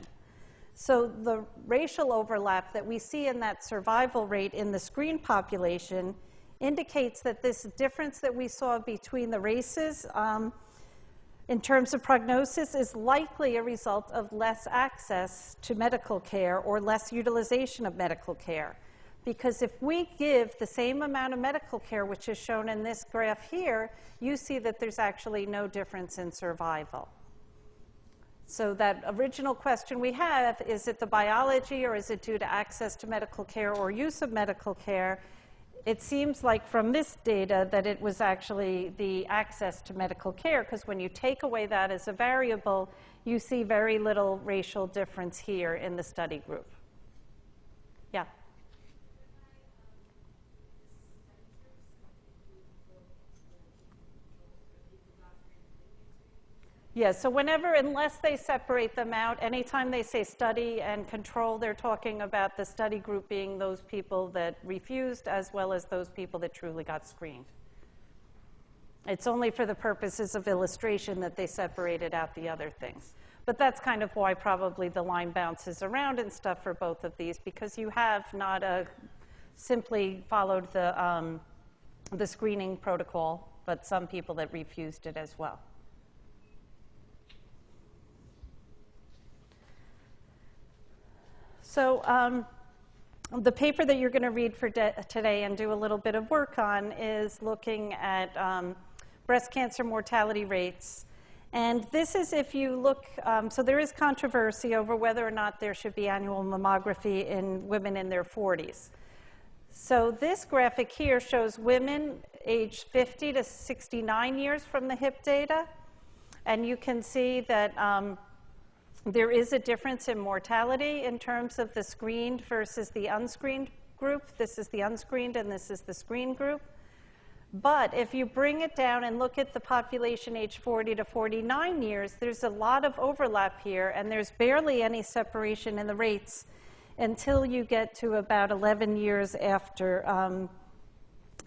Speaker 1: So the racial overlap that we see in that survival rate in the screen population indicates that this difference that we saw between the races in terms of prognosis is likely a result of less access to medical care or less utilization of medical care. Because if we give the same amount of medical care, which is shown in this graph here, you see that there's actually no difference in survival. So that original question we have, is it the biology or is it due to access to medical care or use of medical care? It seems like from this data that it was actually the access to medical care, because when you take away that as a variable, you see very little racial difference here in the study group. Yeah? Yeah, so whenever, unless they separate them out, anytime they say study and control, they're talking about the study group being those people that refused as well as those people that truly got screened. It's only for the purposes of illustration that they separated out the other things. But that's kind of why probably the line bounces around and stuff for both of these, because you have not simply followed the screening protocol, but some people that refused it as well. So the paper that you're going to read for today and do a little bit of work on is looking at breast cancer mortality rates. And this is if you look, so there is controversy over whether or not there should be annual mammography in women in their 40s. So this graphic here shows women aged 50 to 69 years from the HIP data. And you can see that there is a difference in mortality in terms of the screened versus the unscreened group. This is the unscreened and this is the screened group. But if you bring it down and look at the population aged 40 to 49 years, there's a lot of overlap here, and there's barely any separation in the rates until you get to about 11 years after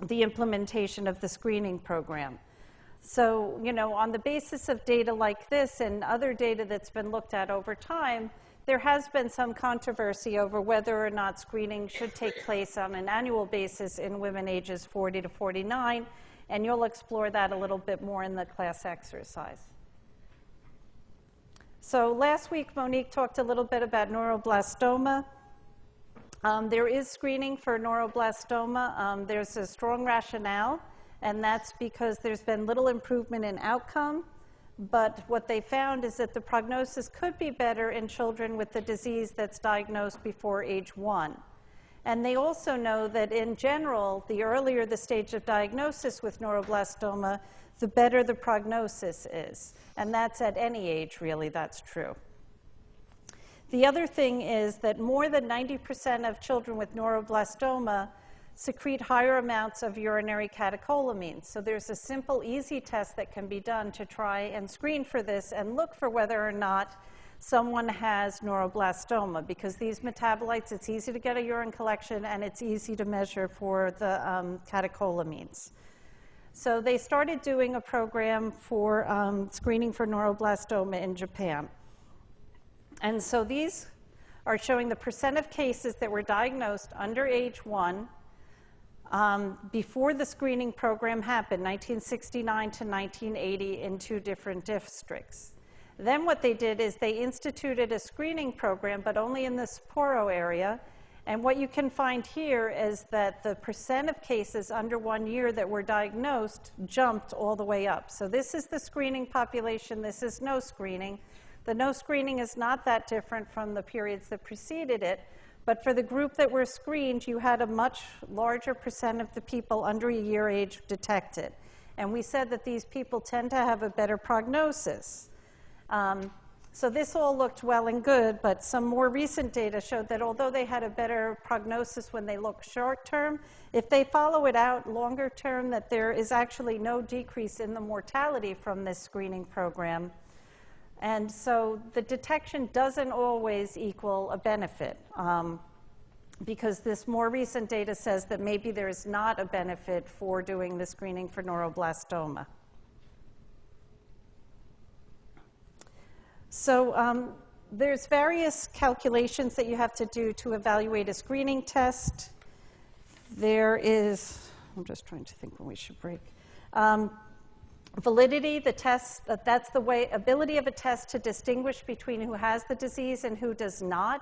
Speaker 1: the implementation of the screening program. So, you know, on the basis of data like this and other data that's been looked at over time, there has been some controversy over whether or not screening should take place on an annual basis in women ages 40 to 49, and you'll explore that a little bit more in the class exercise. So last week, Monique talked a little bit about neuroblastoma. There is screening for neuroblastoma. There's a strong rationale, and that's because there's been little improvement in outcome. But what they found is that the prognosis could be better in children with the disease that's diagnosed before age 1. And they also know that in general, the earlier the stage of diagnosis with neuroblastoma, the better the prognosis is. And that's at any age, really, that's true. The other thing is that more than 90% of children with neuroblastoma secrete higher amounts of urinary catecholamines. So there's a simple, easy test that can be done to try and screen for this and look for whether or not someone has neuroblastoma, because these metabolites, it's easy to get a urine collection and it's easy to measure for the catecholamines. So they started doing a program for screening for neuroblastoma in Japan. And so these are showing the percent of cases that were diagnosed under age 1 before the screening program happened, 1969 to 1980, in 2 different districts. Then what they did is they instituted a screening program, but only in the Sapporo area. And what you can find here is that the percent of cases under 1 year that were diagnosed jumped all the way up. So this is the screening population. This is no screening. The no screening is not that different from the periods that preceded it. But for the group that were screened, you had a much larger percent of the people under a year age detected. And we said that these people tend to have a better prognosis. So this all looked well and good, but some more recent data showed that although they had a better prognosis when they look short term, if they follow it out longer term, that there is actually no decrease in the mortality from this screening program. And so the detection doesn't always equal a benefit, because this more recent data says that maybe there is not a benefit for doing the screening for neuroblastoma. So there's various calculations that you have to do to evaluate a screening test. There is, I'm just trying to think when we should break. Validity, the test, that's the way, ability of a test to distinguish between who has the disease and who does not.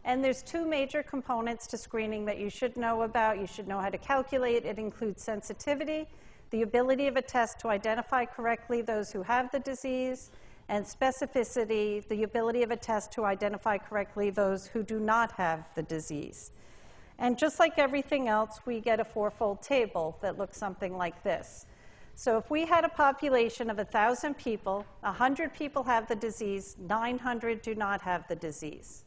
Speaker 1: And there's 2 major components to screening that you should know about. You should know how to calculate. It includes sensitivity, the ability of a test to identify correctly those who have the disease, and specificity, the ability of a test to identify correctly those who do not have the disease. And just like everything else, we get a 4-fold table that looks something like this. So if we had a population of 1,000 people, 100 people have the disease, 900 do not have the disease.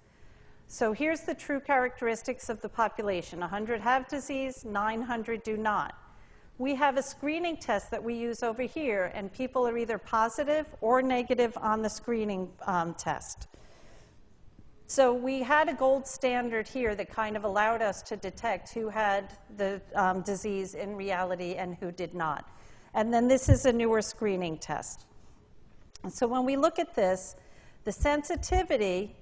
Speaker 1: So here's the true characteristics of the population. 100 have disease, 900 do not. We have a screening test that we use over here, and people are either positive or negative on the screening test. So we had a gold standard here that kind of allowed us to detect who had the disease in reality and who did not. And then this is a newer screening test. So when we look at this, the sensitivity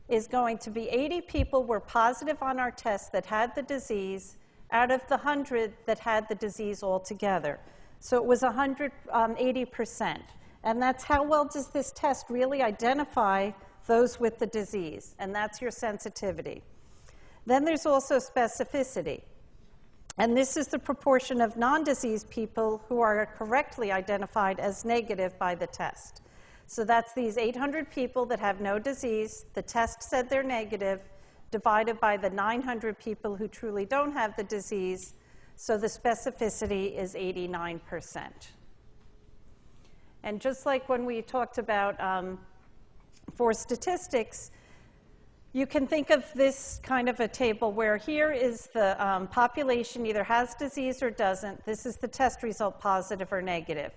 Speaker 1: is going to be 80 people were positive on our test that had the disease out of the 100 that had the disease altogether. So it was 80%. And that's how well does this test really identify those with the disease. And that's your sensitivity. Then there's also specificity. And this is the proportion of non-disease people who are correctly identified as negative by the test. So that's these 800 people that have no disease. The test said they're negative, divided by the 900 people who truly don't have the disease. So the specificity is 89%. And just like when we talked about for statistics, you can think of this kind of a table where here is the population either has disease or doesn't. This is the test result, positive or negative.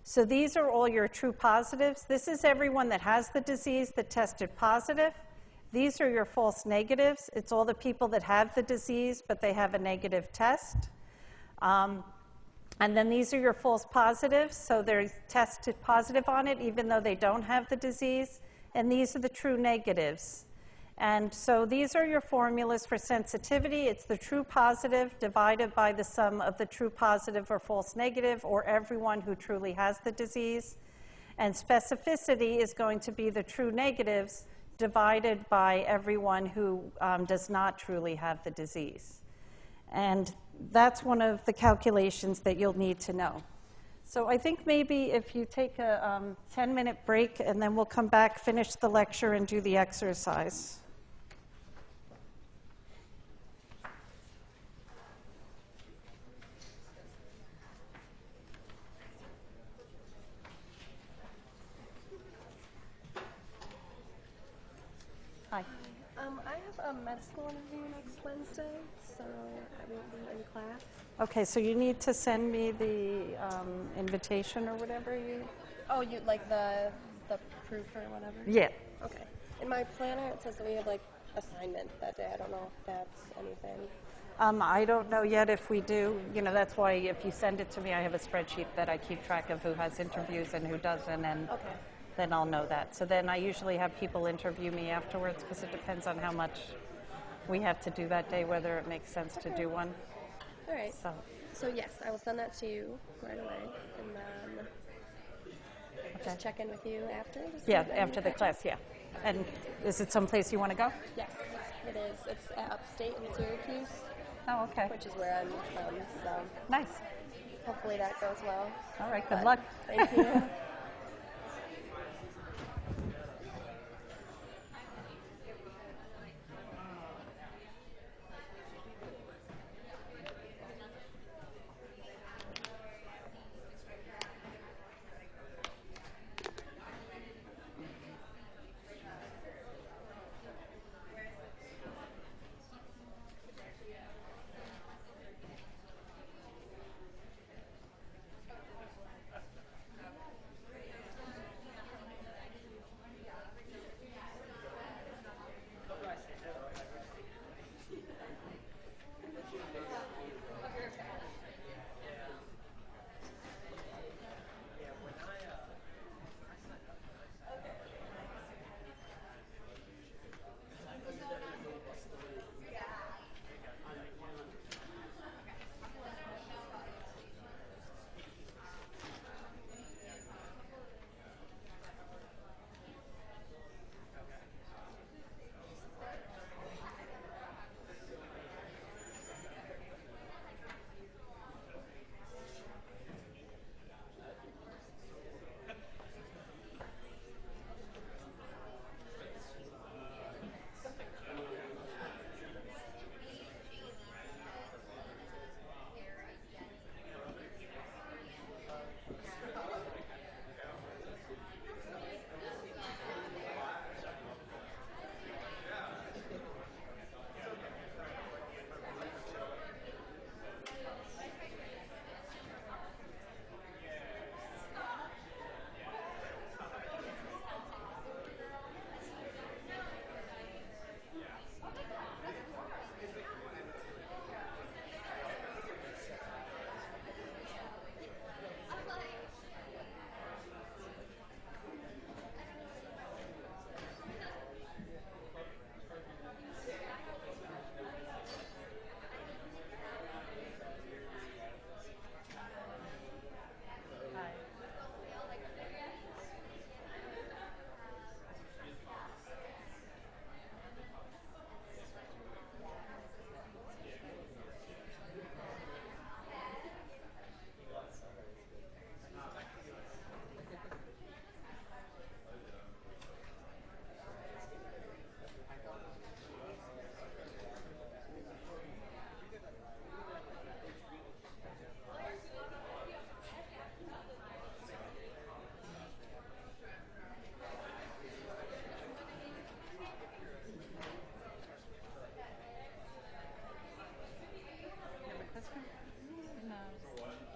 Speaker 1: So these are all your true positives. This is everyone that has the disease that tested positive. These are your false negatives. It's all the people that have the disease, but they have a negative test. And then these are your false positives. So they're tested positive on it, even though they don't have the disease. And these are the true negatives. And so these are your formulas for sensitivity. It's the true positive divided by the sum of the true positive or false negative, or everyone who truly has the disease. And specificity is going to be the true negatives divided by everyone who does not truly have the disease. And that's one of the calculations that you'll need to know. So I think maybe if you take a 10-minute break, and then we'll come back, finish the lecture, and do the exercise. Hi.
Speaker 8: I have a med school interview next Wednesday, so I won't be in class.
Speaker 1: Okay, so you need to send me the invitation or whatever you...
Speaker 8: Oh, you like the proof or whatever?
Speaker 1: Yeah.
Speaker 8: Okay. In my planner, it says that we have like assignment that day. I don't know if that's anything.
Speaker 1: I don't know yet if we do. You know, that's why if you send it to me, I have a spreadsheet that I keep track of who has interviews and who doesn't, and
Speaker 8: Okay.
Speaker 1: then I'll know that. So then I usually have people interview me afterwards because it depends on how much we have to do that day, whether it makes sense to do one.
Speaker 8: All right.
Speaker 1: So,
Speaker 8: So yes, I will send that to you right away, and then just
Speaker 1: okay.
Speaker 8: check in with you after. to see
Speaker 1: Yeah,
Speaker 8: if any
Speaker 1: after the
Speaker 8: questions.
Speaker 1: class, yeah. And is it someplace you want to go?
Speaker 8: Yes, it is. It's at upstate in Syracuse,
Speaker 1: Oh, okay.
Speaker 8: which is where I'm from. So
Speaker 1: Nice.
Speaker 8: hopefully that goes well.
Speaker 1: All right, good
Speaker 8: But
Speaker 1: luck.
Speaker 8: Thank you.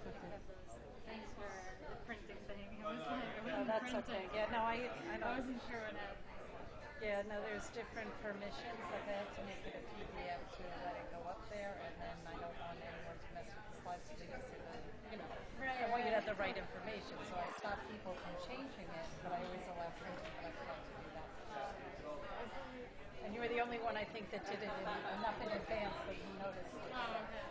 Speaker 2: Thanks for the printing thing. It was like, I
Speaker 1: No,
Speaker 2: wasn't
Speaker 1: that's
Speaker 2: printing.
Speaker 1: okay. Yeah, no, I
Speaker 2: I
Speaker 1: know.
Speaker 2: wasn't sure what happened.
Speaker 1: Yeah, no, there's different permissions. Like I have to make it a PDF to let it go up there, and then I don't want anyone to mess with the slides so they can see the, you know, I want you to have the right information. So I stop people from changing it, but I always allow printing, but I forgot to do that. And you were the only one I think that did it enough in advance that you noticed it.
Speaker 2: Oh, okay.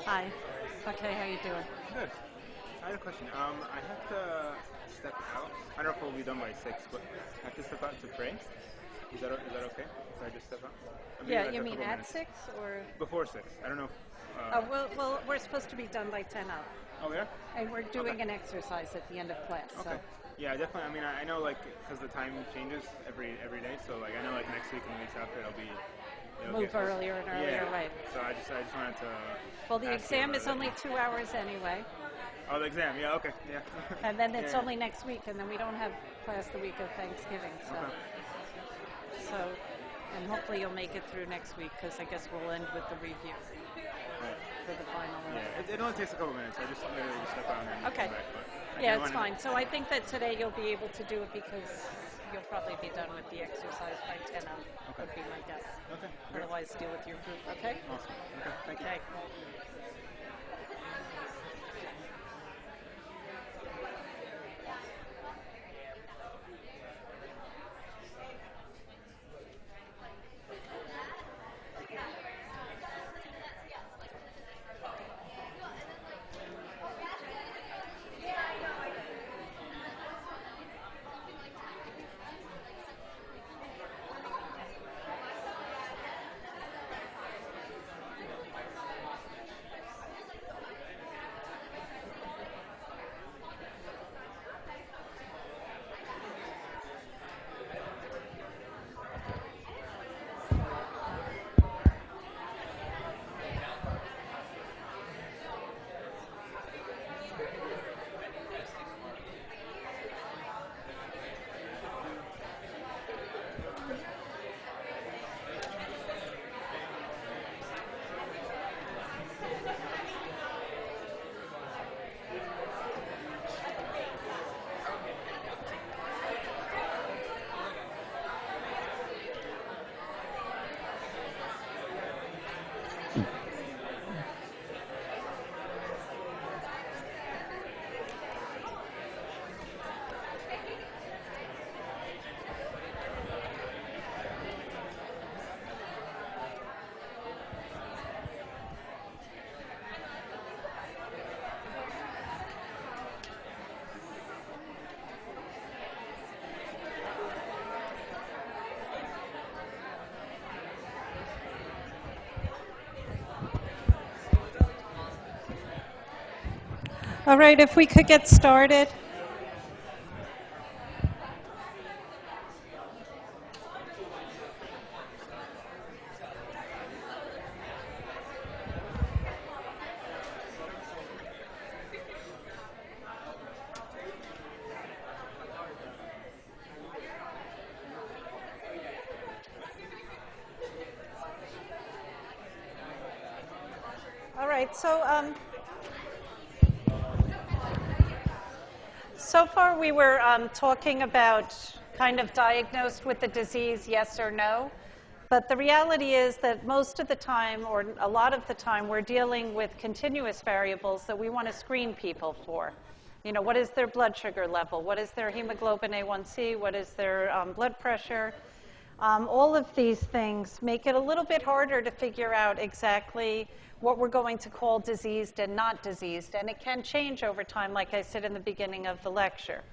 Speaker 1: Hi. Okay, how you doing?
Speaker 9: Good. I had a question. I have to step out. I don't know if it will be done by 6, but I have to step out to pray. Is that okay? If I just step out? I'll be
Speaker 1: Yeah,
Speaker 9: like
Speaker 1: you
Speaker 9: a
Speaker 1: mean
Speaker 9: couple
Speaker 1: at
Speaker 9: minutes.
Speaker 1: 6 or?
Speaker 9: Before 6. I don't know.
Speaker 1: Well, we're supposed to be done by 10 up.
Speaker 9: Oh, yeah?
Speaker 1: And we're doing
Speaker 9: Okay.
Speaker 1: an exercise at the end of class.
Speaker 9: Okay.
Speaker 1: So.
Speaker 9: Yeah, definitely. I mean, I know, like, because the time changes every day, so, like, I know, like, next week and the weeks after, it'll
Speaker 1: Move
Speaker 9: get
Speaker 1: earlier and earlier,
Speaker 9: yeah.
Speaker 1: right.
Speaker 9: So I just wanted to
Speaker 1: Well, the
Speaker 9: ask you
Speaker 1: exam
Speaker 9: about
Speaker 1: is
Speaker 9: it.
Speaker 1: only 2 hours anyway.
Speaker 9: Oh, the exam. Yeah, okay. Yeah.
Speaker 1: And then it's
Speaker 9: Yeah.
Speaker 1: only next week, and then we don't have class the week of Thanksgiving. So,
Speaker 9: Okay.
Speaker 1: and hopefully you'll make it through next week, because I guess we'll end with the review
Speaker 9: Right.
Speaker 1: for the final.
Speaker 9: Yeah, it only takes a couple minutes. I just literally just step out and then
Speaker 1: Okay.
Speaker 9: come back. But I
Speaker 1: Yeah,
Speaker 9: kinda
Speaker 1: it's
Speaker 9: wanted-
Speaker 1: fine. So I think that today you'll be able to do it because you'll probably be done with the exercise by 10 up, would be my guess.
Speaker 9: Okay. Great.
Speaker 1: Otherwise, deal with your group, okay?
Speaker 9: Awesome. Okay. Thank you.
Speaker 1: Okay. All right, if we could get started. All right, so far we were talking about kind of diagnosed with the disease, yes or no. But the reality is that most of the time, or a lot of the time, we're dealing with continuous variables that we want to screen people for. You know, what is their blood sugar level? What is their hemoglobin A1C? What is their blood pressure? All of these things make it a little bit harder to figure out exactly what we're going to call diseased and not diseased. And it can change over time, like I said in the beginning of the lecture.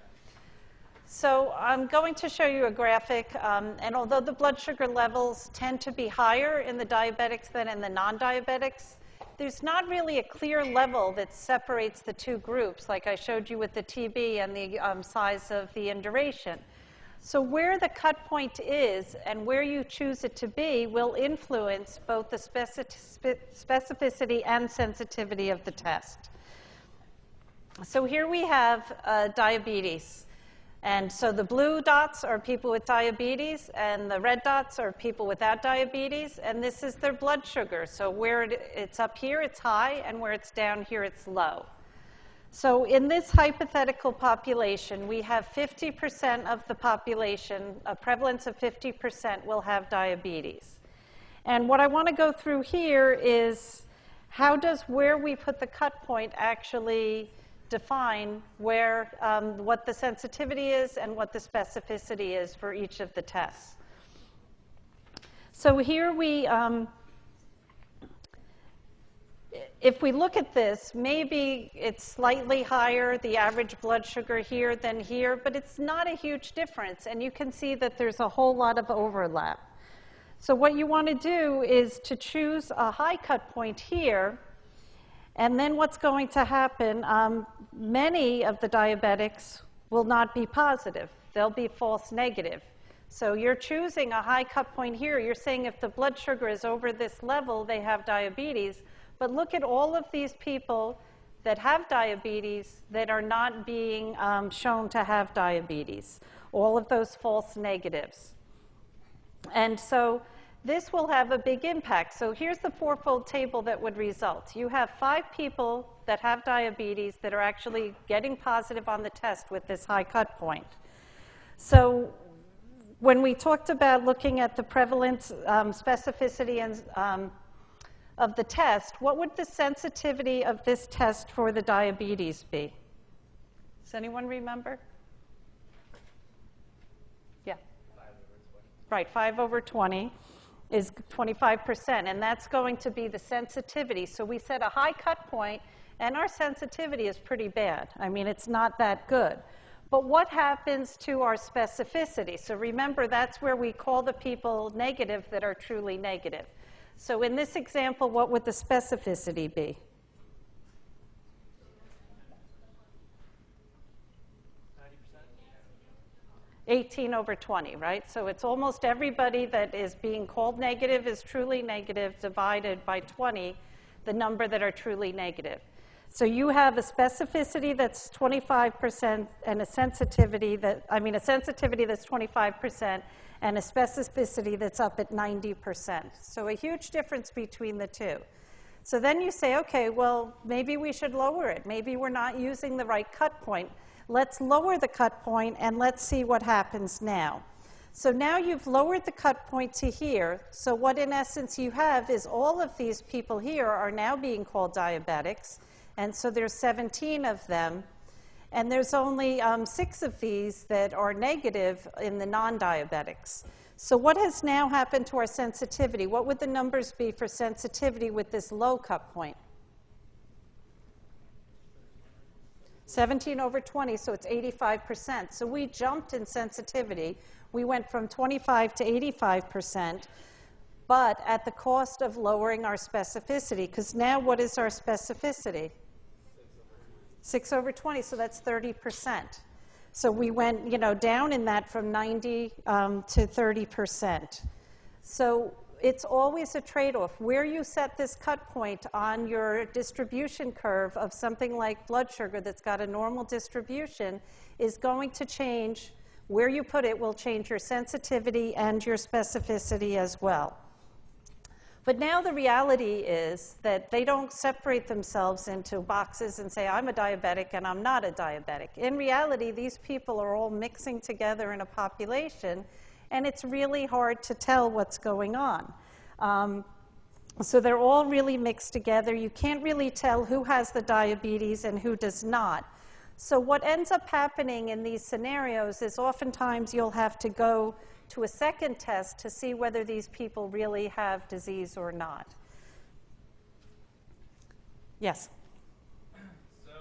Speaker 1: So I'm going to show you a graphic, and although the blood sugar levels tend to be higher in the diabetics than in the non-diabetics, there's not really a clear level that separates the two groups, like I showed you with the TB and the size of the induration. So where the cut point is and where you choose it to be will influence both the specificity and sensitivity of the test. So here we have diabetes. And so the blue dots are people with diabetes, and the red dots are people without diabetes, and this is their blood sugar. So where it's up here, it's high, and where it's down here, it's low. So in this hypothetical population, we have 50% of the population, a prevalence of 50% will have diabetes. And what I want to go through here is how does where we put the cut point actually define where, what the sensitivity is and what the specificity is for each of the tests. So here we, if we look at this, maybe it's slightly higher, the average blood sugar here than here, but it's not a huge difference. And you can see that there's a whole lot of overlap. So what you want to do is to choose a high cut point here. And then what's going to happen, many of the diabetics will not be positive. They'll be false negative. So you're choosing a high cut point here. You're saying if the blood sugar is over this level, they have diabetes. But look at all of these people that have diabetes that are not being shown to have diabetes, all of those false negatives. And so this will have a big impact. So here's the fourfold table that would result. You have 5 people that have diabetes that are actually getting positive on the test with this high cut point. So when we talked about looking at the prevalence, specificity, and of the test, what would the sensitivity of this test for the diabetes be? Does anyone remember? Yeah.
Speaker 4: 5 over 20.
Speaker 1: Right, 5 over 20 is 25%, and that's going to be the sensitivity. So we set a high cut point, and our sensitivity is pretty bad. I mean, it's not that good. But what happens to our specificity? So remember, that's where we call the people negative that are truly negative. So in this example, what would the specificity be? 18 over 20, right? So it's almost everybody that is being called negative is truly negative divided by 20, the number that are truly negative. So you have a specificity that's 25% and a sensitivity that, a sensitivity that's 25% and a specificity that's up at 90%. So a huge difference between the two. So then you say, okay, well, maybe we should lower it. Maybe we're not using the right cut point. Let's lower the cut point and let's see what happens now. So now you've lowered the cut point to here. So what in essence you have is all of these people here are now being called diabetics. And so there's 17 of them. And there's only 6 of these that are negative in the non-diabetics. So what has now happened to our sensitivity? What would the numbers be for sensitivity with this low cut point? 17 over 20, so it's 85%. So we jumped in sensitivity. We went from 25 to 85%, but at the cost of lowering our specificity, because now what is our specificity? 6 over 20, so that's 30%. So we went, down in that from 90 to 30%. So it's always a trade-off. Where you set this cut point on your distribution curve of something like blood sugar that's got a normal distribution is going to change. Where you put it will change your sensitivity and your specificity as well. But now the reality is that they don't separate themselves into boxes and say, I'm a diabetic and I'm not a diabetic. In reality, these people are all mixing together in a population, and it's really hard to tell what's going on. So they're all really mixed together. You can't really tell who has the diabetes and who does not. So what ends up happening in these scenarios is oftentimes you'll have to go to a second test to see whether these people really have disease or not. Yes?
Speaker 7: So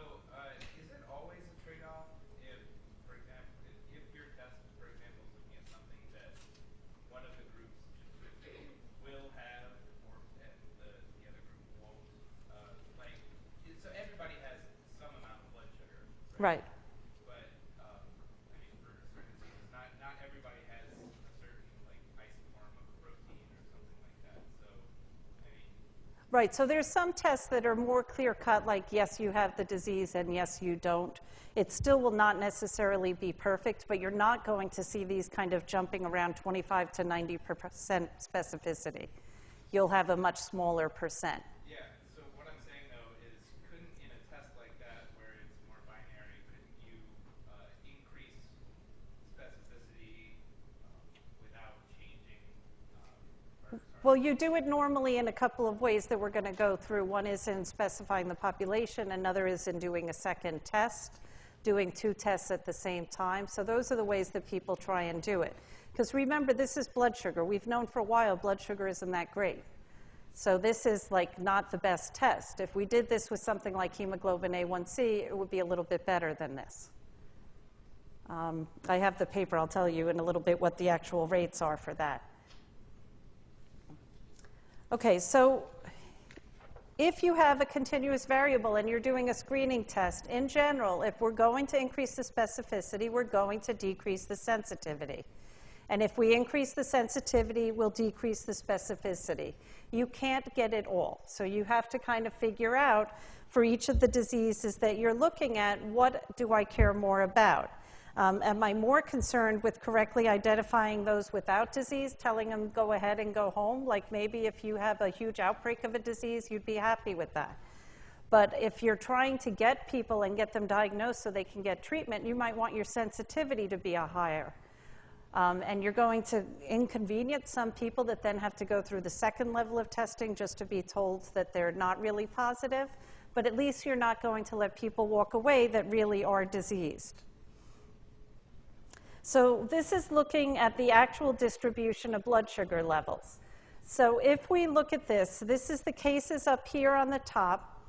Speaker 7: is it always a trade-off if, for example, if your test, for example, is looking at something that one of the groups will have or the other group won't? So everybody has some amount of blood sugar, right?
Speaker 1: Right.
Speaker 7: But for certain diseases, not everybody has a certain isoform of protein or something like that. So
Speaker 1: Right, so there's some tests that are more clear-cut, like yes, you have the disease and yes, you don't. It still will not necessarily be perfect, but you're not going to see these kind of jumping around 25 to 90% specificity. You'll have a much smaller percent.
Speaker 7: yeah, so what I'm saying though is couldn't in a test like that where it's more binary, couldn't you increase specificity without changing
Speaker 1: Well, you do it normally in a couple of ways that we're going to go through. One is in specifying the population, another is in doing a second test, doing 2 tests at the same time. So those are the ways that people try and do it. Because remember, this is blood sugar. We've known for a while blood sugar isn't that great. So this is like not the best test. If we did this with something like hemoglobin A1C, it would be a little bit better than this. I have the paper. I'll tell you in a little bit what the actual rates are for that. Okay, so if you have a continuous variable and you're doing a screening test, in general, if we're going to increase the specificity, we're going to decrease the sensitivity. And if we increase the sensitivity, we'll decrease the specificity. You can't get it all. So you have to kind of figure out, for each of the diseases that you're looking at, what do I care more about? Am I more concerned with correctly identifying those without disease, telling them go ahead and go home? Like maybe if you have a huge outbreak of a disease, you'd be happy with that. But if you're trying to get people and get them diagnosed so they can get treatment, you might want your sensitivity to be a higher. And you're going to inconvenience some people that then have to go through the second level of testing just to be told that they're not really positive. But at least you're not going to let people walk away that really are diseased. So this is looking at the actual distribution of blood sugar levels. So if we look at this, this is the cases up here on the top.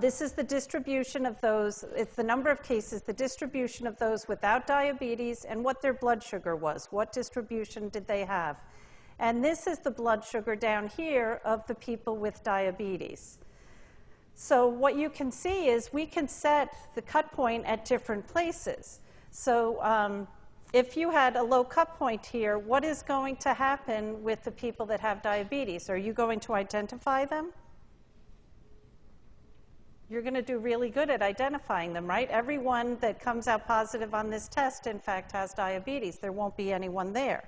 Speaker 1: This is the distribution of those, it's the number of cases, the distribution of those without diabetes and what their blood sugar was. What distribution did they have? And this is the blood sugar down here of the people with diabetes. So what you can see is we can set the cut point at different places. So if you had a low cut point here, what is going to happen with the people that have diabetes? Are you going to identify them? You're going to do really good at identifying them, right? Everyone that comes out positive on this test, in fact, has diabetes. There won't be anyone there.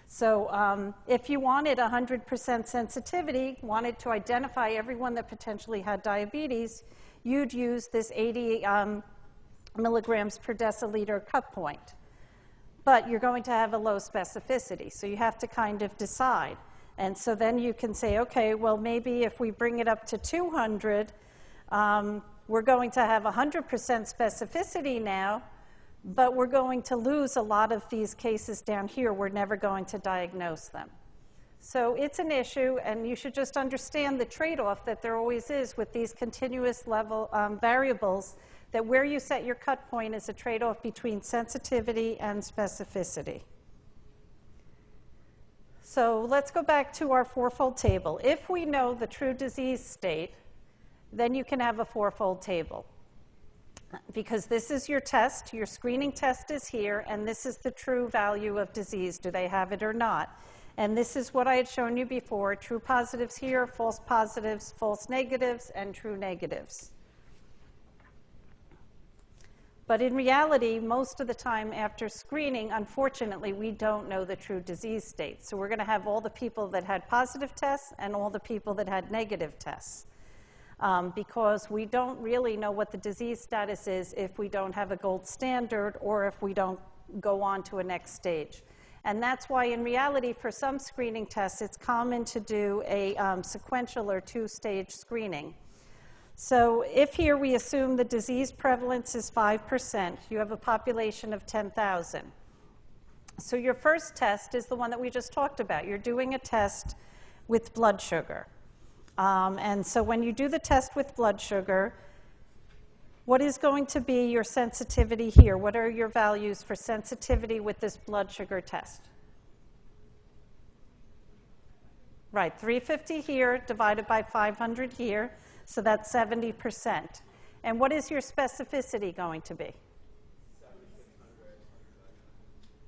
Speaker 1: So if you wanted 100% sensitivity, wanted to identify everyone that potentially had diabetes, you'd use this 80 milligrams per deciliter cut point. But you're going to have a low specificity, so you have to kind of decide. And so then you can say, okay, well, maybe if we bring it up to 200, we're going to have 100% specificity now, but we're going to lose a lot of these cases down here. We're never going to diagnose them. So it's an issue, and you should just understand the trade-off that there always is with these continuous level variables, that where you set your cut point is a trade-off between sensitivity and specificity. So let's go back to our fourfold table. If we know the true disease state, then you can have a fourfold table. Because this is your test, your screening test is here, and this is the true value of disease. Do they have it or not? And this is what I had shown you before, true positives here, false positives, false negatives, and true negatives. But in reality, most of the time after screening, unfortunately, we don't know the true disease state. So we're going to have all the people that had positive tests and all the people that had negative tests. Because we don't really know what the disease status is if we don't have a gold standard or if we don't go on to a next stage. And that's why in reality, for some screening tests, it's common to do a sequential or two-stage screening. So if here we assume the disease prevalence is 5%, you have a population of 10,000. So your first test is the one that we just talked about. You're doing a test with blood sugar. And so when you do the test with blood sugar, what is going to be your sensitivity here? What are your values for sensitivity with this blood sugar test? Right, 350 here divided by 500 here, so that's 70%. And what is your specificity going to be?
Speaker 5: 7,600.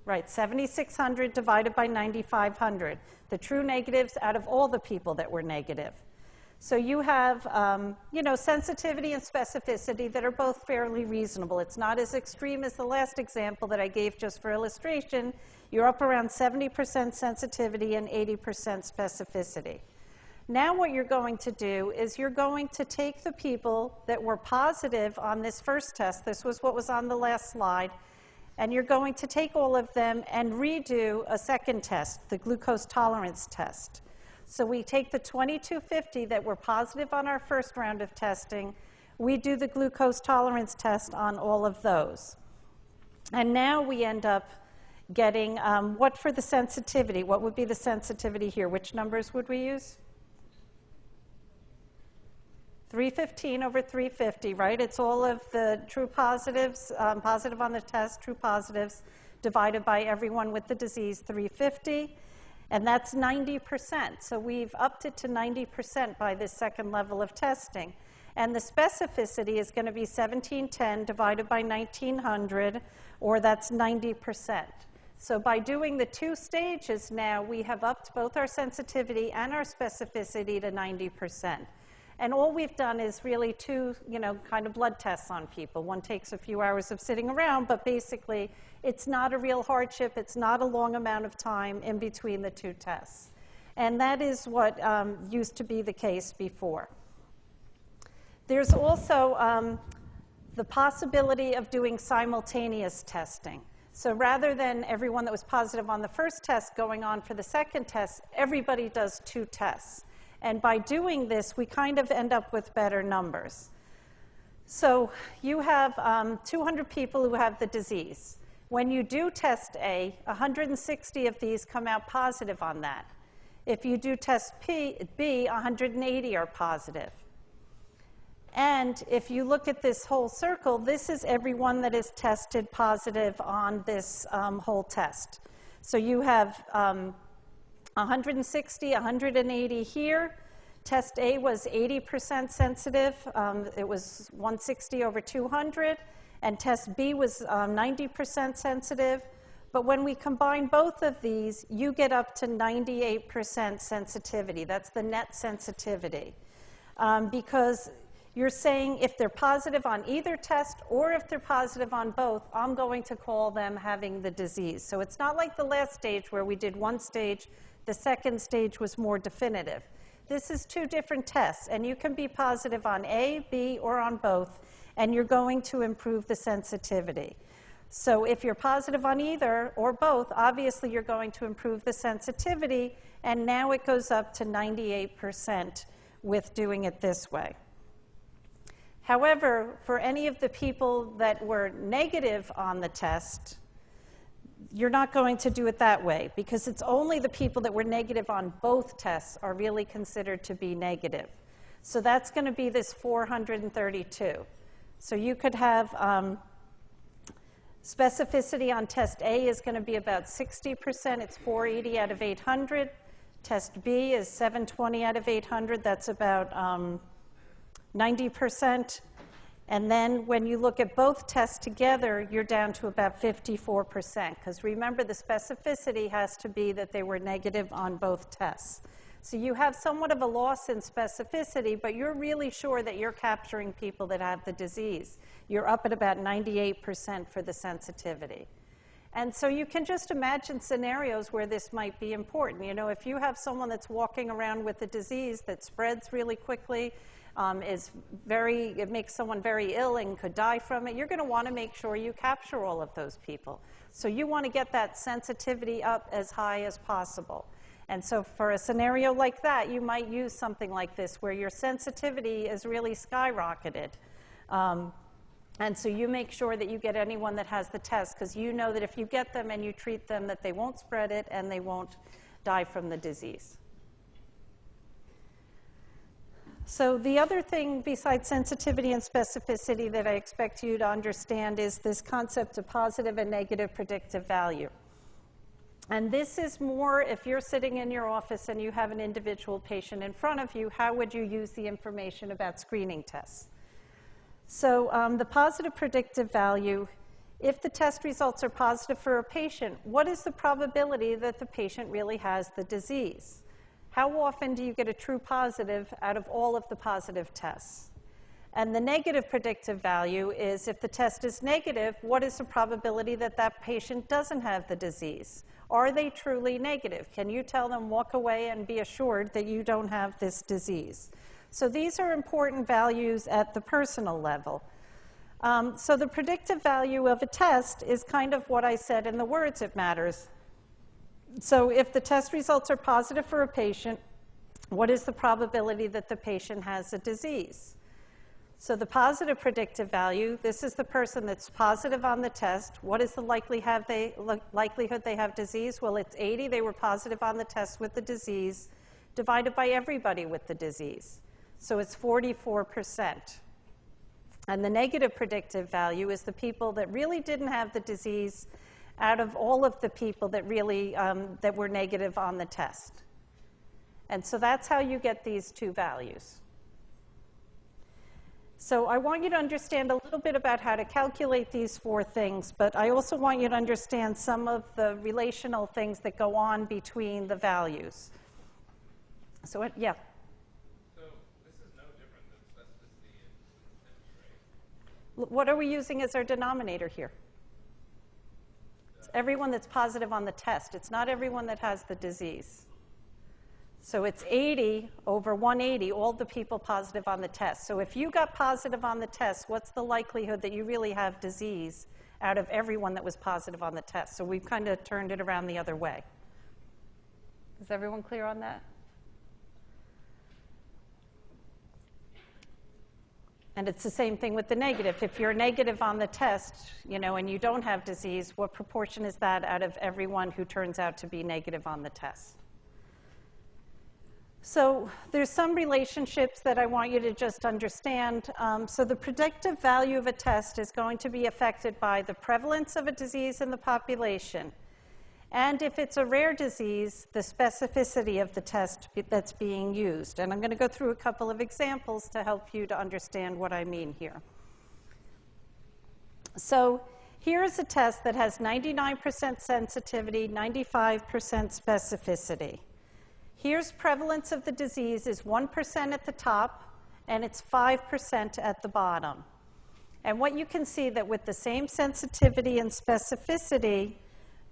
Speaker 1: Right, 7,600 divided by 9,500. The true negatives out of all the people that were negative. So you have, sensitivity and specificity that are both fairly reasonable. It's not as extreme as the last example that I gave just for illustration. You're up around 70% sensitivity and 80% specificity. Now what you're going to do is you're going to take the people that were positive on this first test, this was what was on the last slide, and you're going to take all of them and redo a second test, the glucose tolerance test. So we take the 2250 that were positive on our first round of testing, we do the glucose tolerance test on all of those. And now we end up getting, what for the sensitivity? What would be the sensitivity here? Which numbers would we use? 315 over 350, right? It's all of the true positives, positive on the test, true positives, divided by everyone with the disease, 350. And that's 90%. So we've upped it to 90% by this second level of testing. And the specificity is going to be 1710 divided by 1900, or that's 90%. So by doing the 2 stages now, we have upped both our sensitivity and our specificity to 90%. And all we've done is really 2, kind of blood tests on people. One takes a few hours of sitting around, but basically it's not a real hardship. It's not a long amount of time in between the 2 tests. And that is what used to be the case before. There's also the possibility of doing simultaneous testing. So rather than everyone that was positive on the first test going on for the second test, everybody does 2 tests. And by doing this, we kind of end up with better numbers. So you have 200 people who have the disease. When you do test A, 160 of these come out positive on that. If you do test B, 180 are positive. And if you look at this whole circle, this is everyone that is tested positive on this whole test. So you have 160, 180 here. Test A was 80% sensitive. It was 160 over 200. And test B was 90% sensitive. But when we combine both of these, you get up to 98% sensitivity. That's the net sensitivity. Because you're saying if they're positive on either test or if they're positive on both, I'm going to call them having the disease. So it's not like the last stage where we did 1 stage. The second stage was more definitive. This is 2 different tests, and you can be positive on A, B, or on both, and you're going to improve the sensitivity. So if you're positive on either or both, obviously you're going to improve the sensitivity, and now it goes up to 98% with doing it this way. However, for any of the people that were negative on the test, you're not going to do it that way, because it's only the people that were negative on both tests are really considered to be negative. So that's going to be this 432. So you could have specificity on test A is going to be about 60%. It's 480 out of 800. Test B is 720 out of 800. That's about 90%. And then when you look at both tests together, you're down to about 54%. Because remember, the specificity has to be that they were negative on both tests. So you have somewhat of a loss in specificity, but you're really sure that you're capturing people that have the disease. You're up at about 98% for the sensitivity. And so you can just imagine scenarios where this might be important. If you have someone that's walking around with the disease that spreads really quickly, it makes someone very ill and could die from it, you're going to want to make sure you capture all of those people. So you want to get that sensitivity up as high as possible. And so for a scenario like that, you might use something like this where your sensitivity is really skyrocketed. And so you make sure that you get anyone that has the test, because you know that if you get them and you treat them, that they won't spread it and they won't die from the disease. So the other thing besides sensitivity and specificity that I expect you to understand is this concept of positive and negative predictive value. And this is more if you're sitting in your office and you have an individual patient in front of you, how would you use the information about screening tests? So the positive predictive value, if the test results are positive for a patient, what is the probability that the patient really has the disease? How often do you get a true positive out of all of the positive tests? And the negative predictive value is if the test is negative, what is the probability that that patient doesn't have the disease? Are they truly negative? Can you tell them, walk away and be assured that you don't have this disease? So these are important values at the personal level. So the predictive value of a test is kind of what I said in the words it matters. So if the test results are positive for a patient, what is the probability that the patient has a disease? So the positive predictive value, this is the person that's positive on the test. What is the likelihood they have disease? Well, it's 80. They were positive on the test with the disease, divided by everybody with the disease. So it's 44%. And the negative predictive value is the people that really didn't have the disease out of all of the people that really that were negative on the test. And so that's how you get these two values. So I want you to understand a little bit about how to calculate these four things, but I also want you to understand some of the relational things that go on between the values. So, yeah.
Speaker 7: So this is no different than specificity in sense, right?
Speaker 1: What are we using as our denominator here? It's everyone that's positive on the test. It's not everyone that has the disease. So it's 80 over 180, all the people positive on the test. So if you got positive on the test, what's the likelihood that you really have disease out of everyone that was positive on the test? So we've kind of turned it around the other way. Is everyone clear on that? And it's the same thing with the negative. If you're negative on the test, and you don't have disease, what proportion is that out of everyone who turns out to be negative on the test? So there's some relationships that I want you to just understand. So the predictive value of a test is going to be affected by the prevalence of a disease in the population. And if it's a rare disease, the specificity of the test that's being used. And I'm going to go through a couple of examples to help you to understand what I mean here. So here's a test that has 99% sensitivity, 95% specificity. Here's prevalence of the disease is 1% at the top, and it's 5% at the bottom. And what you can see that with the same sensitivity and specificity,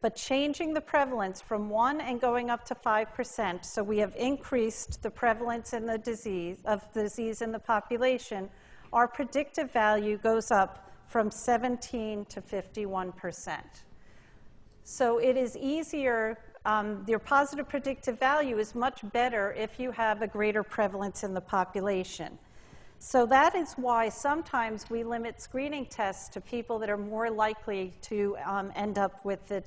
Speaker 1: but changing the prevalence from 1 and going up to 5%, so we have increased the prevalence in the disease in the population, our predictive value goes up from 17 to 51%. So it is easier. Your positive predictive value is much better if you have a greater prevalence in the population. So that is why sometimes we limit screening tests to people that are more likely to end up with the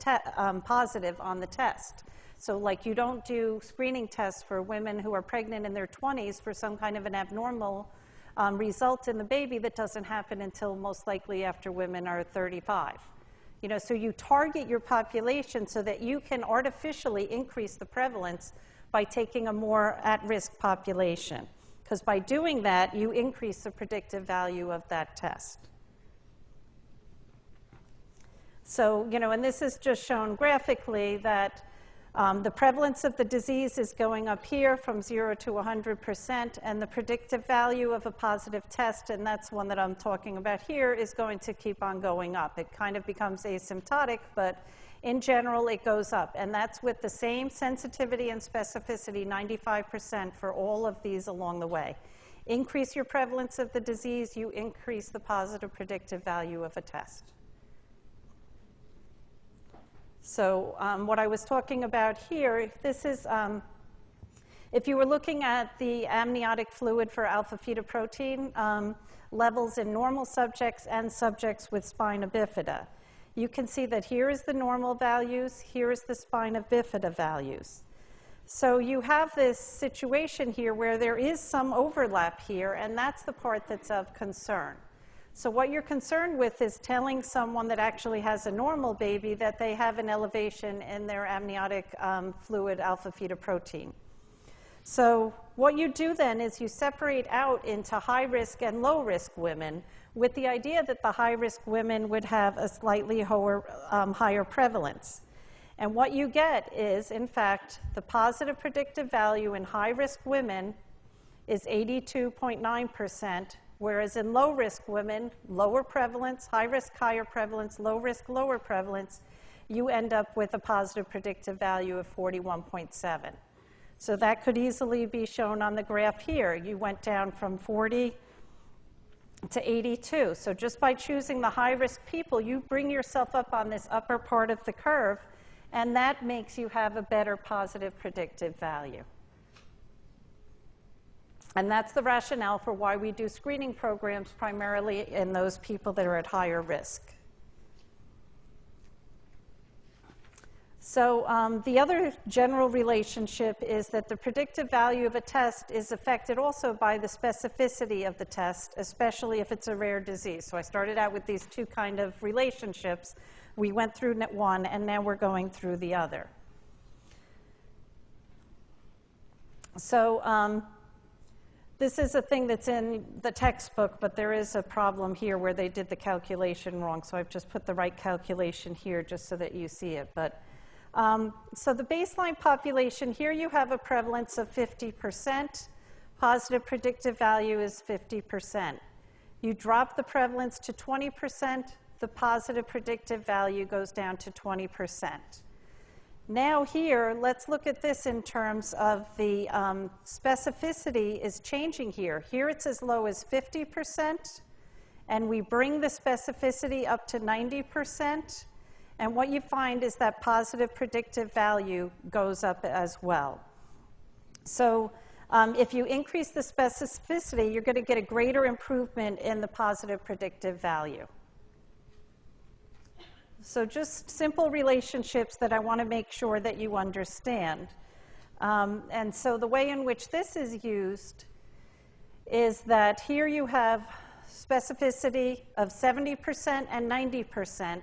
Speaker 1: positive on the test. So like you don't do screening tests for women who are pregnant in their 20s for some kind of an abnormal result in the baby that doesn't happen until most likely after women are 35. So you target your population so that you can artificially increase the prevalence by taking a more at-risk population. Because by doing that, you increase the predictive value of that test. So, and this is just shown graphically that the prevalence of the disease is going up here from 0 to 100%, and the predictive value of a positive test, and that's one that I'm talking about here, is going to keep on going up. It kind of becomes asymptotic, but in general, it goes up. And that's with the same sensitivity and specificity, 95% for all of these along the way. Increase your prevalence of the disease, you increase the positive predictive value of a test. So what I was talking about here, this is, if you were looking at the amniotic fluid for alpha-fetoprotein levels in normal subjects and subjects with spina bifida, you can see that here is the normal values, here is the spina bifida values. So you have this situation here where there is some overlap here, and that's the part that's of concern. So what you're concerned with is telling someone that actually has a normal baby that they have an elevation in their amniotic fluid alpha-fetoprotein. So what you do then is you separate out into high-risk and low-risk women with the idea that the high-risk women would have a slightly higher prevalence. And what you get is, in fact, the positive predictive value in high-risk women is 82.9%, whereas in low-risk women, lower prevalence, high-risk, higher prevalence, low-risk, lower prevalence, you end up with a positive predictive value of 41.7. So that could easily be shown on the graph here. You went down from 40 to 82. So just by choosing the high-risk people, you bring yourself up on this upper part of the curve, and that makes you have a better positive predictive value. And that's the rationale for why we do screening programs primarily in those people that are at higher risk. So the other general relationship is that the predictive value of a test is affected also by the specificity of the test, especially if it's a rare disease. So I started out with these two kind of relationships. We went through one, and now we're going through the other. So this is a thing that's in the textbook, but there is a problem here where they did the calculation wrong. So I've just put the right calculation here just so that you see it. But so the baseline population, here you have a prevalence of 50%. Positive predictive value is 50%. You drop the prevalence to 20%, the positive predictive value goes down to 20%. Now here, let's look at this in terms of the specificity is changing here. Here it's as low as 50%, and we bring the specificity up to 90%. And what you find is that positive predictive value goes up as well. So if you increase the specificity, you're going to get a greater improvement in the positive predictive value. So just simple relationships that I want to make sure that you understand. And so the way in which this is used is that here you have specificity of 70% and 90%.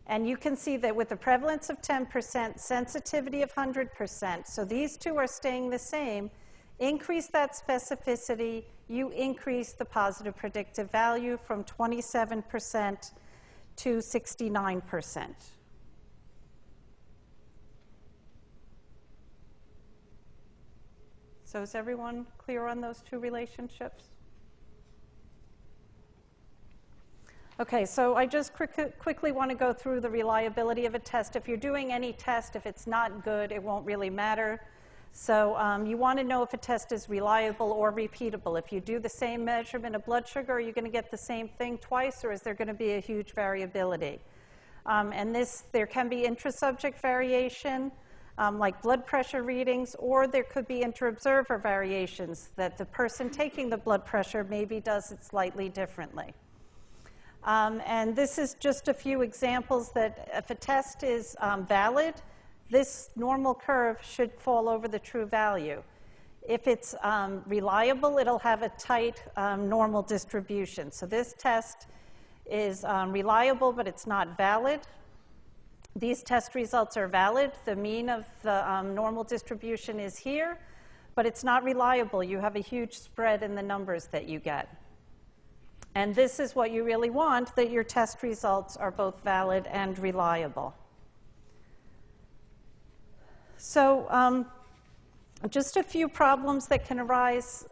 Speaker 1: And you can see that with a prevalence of 10%, sensitivity of 100%, so these two are staying the same, increase that specificity, you increase the positive predictive value from 27% to 69%. So is everyone clear on those two relationships? Okay, so I just quickly want to go through the reliability of a test. If you're doing any test, if it's not good, it won't really matter. So you want to know if a test is reliable or repeatable. If you do the same measurement of blood sugar, are you going to get the same thing twice, or is there going to be a huge variability? And there can be intra-subject variation, like blood pressure readings, or there could be inter-observer variations that the person taking the blood pressure maybe does it slightly differently. And this is just a few examples that if a test is valid, this normal curve should fall over the true value. If it's reliable, it'll have a tight normal distribution. So this test is reliable, but it's not valid. These test results are valid. The mean of the normal distribution is here, but it's not reliable. You have a huge spread in the numbers that you get. And this is what you really want, that your test results are both valid and reliable. So just a few problems that can arise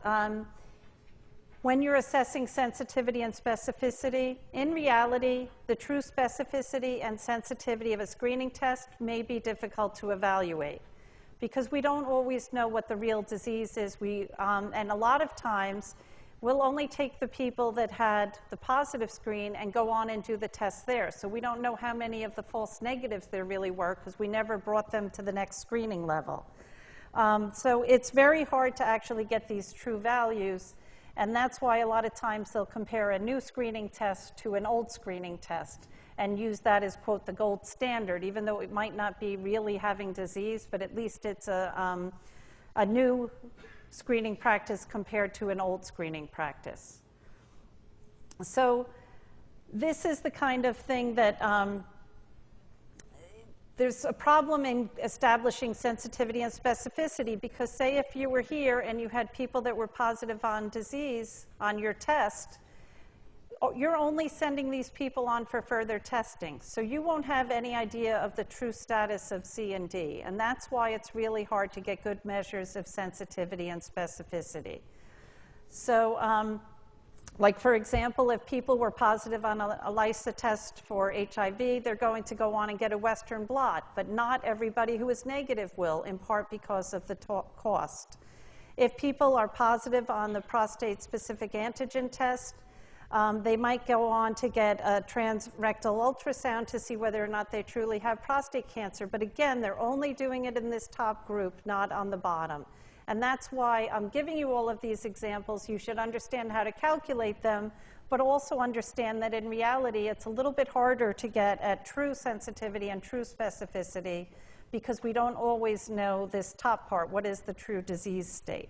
Speaker 1: when you're assessing sensitivity and specificity. In reality, the true specificity and sensitivity of a screening test may be difficult to evaluate because we don't always know what the real disease is. And a lot of times, we'll only take the people that had the positive screen and go on and do the test there. So we don't know how many of the false negatives there really were because we never brought them to the next screening level. So it's very hard to actually get these true values, and that's why a lot of times they'll compare a new screening test to an old screening test and use that as, quote, the gold standard, even though it might not be really having disease, but at least it's a new screening practice compared to an old screening practice. So this is the kind of thing that there's a problem in establishing sensitivity and specificity because say if you were here and you had people that were positive on disease on your test, you're only sending these people on for further testing. So you won't have any idea of the true status of C and D. And that's why it's really hard to get good measures of sensitivity and specificity. So like, for example, if people were positive on a ELISA test for HIV, they're going to go on and get a Western blot. But not everybody who is negative will, in part because of the cost. If people are positive on the prostate-specific antigen test, they might go on to get a transrectal ultrasound to see whether or not they truly have prostate cancer. But again, they're only doing it in this top group, not on the bottom. And that's why I'm giving you all of these examples. You should understand how to calculate them, but also understand that in reality, it's a little bit harder to get at true sensitivity and true specificity because we don't always know this top part, what is the true disease state.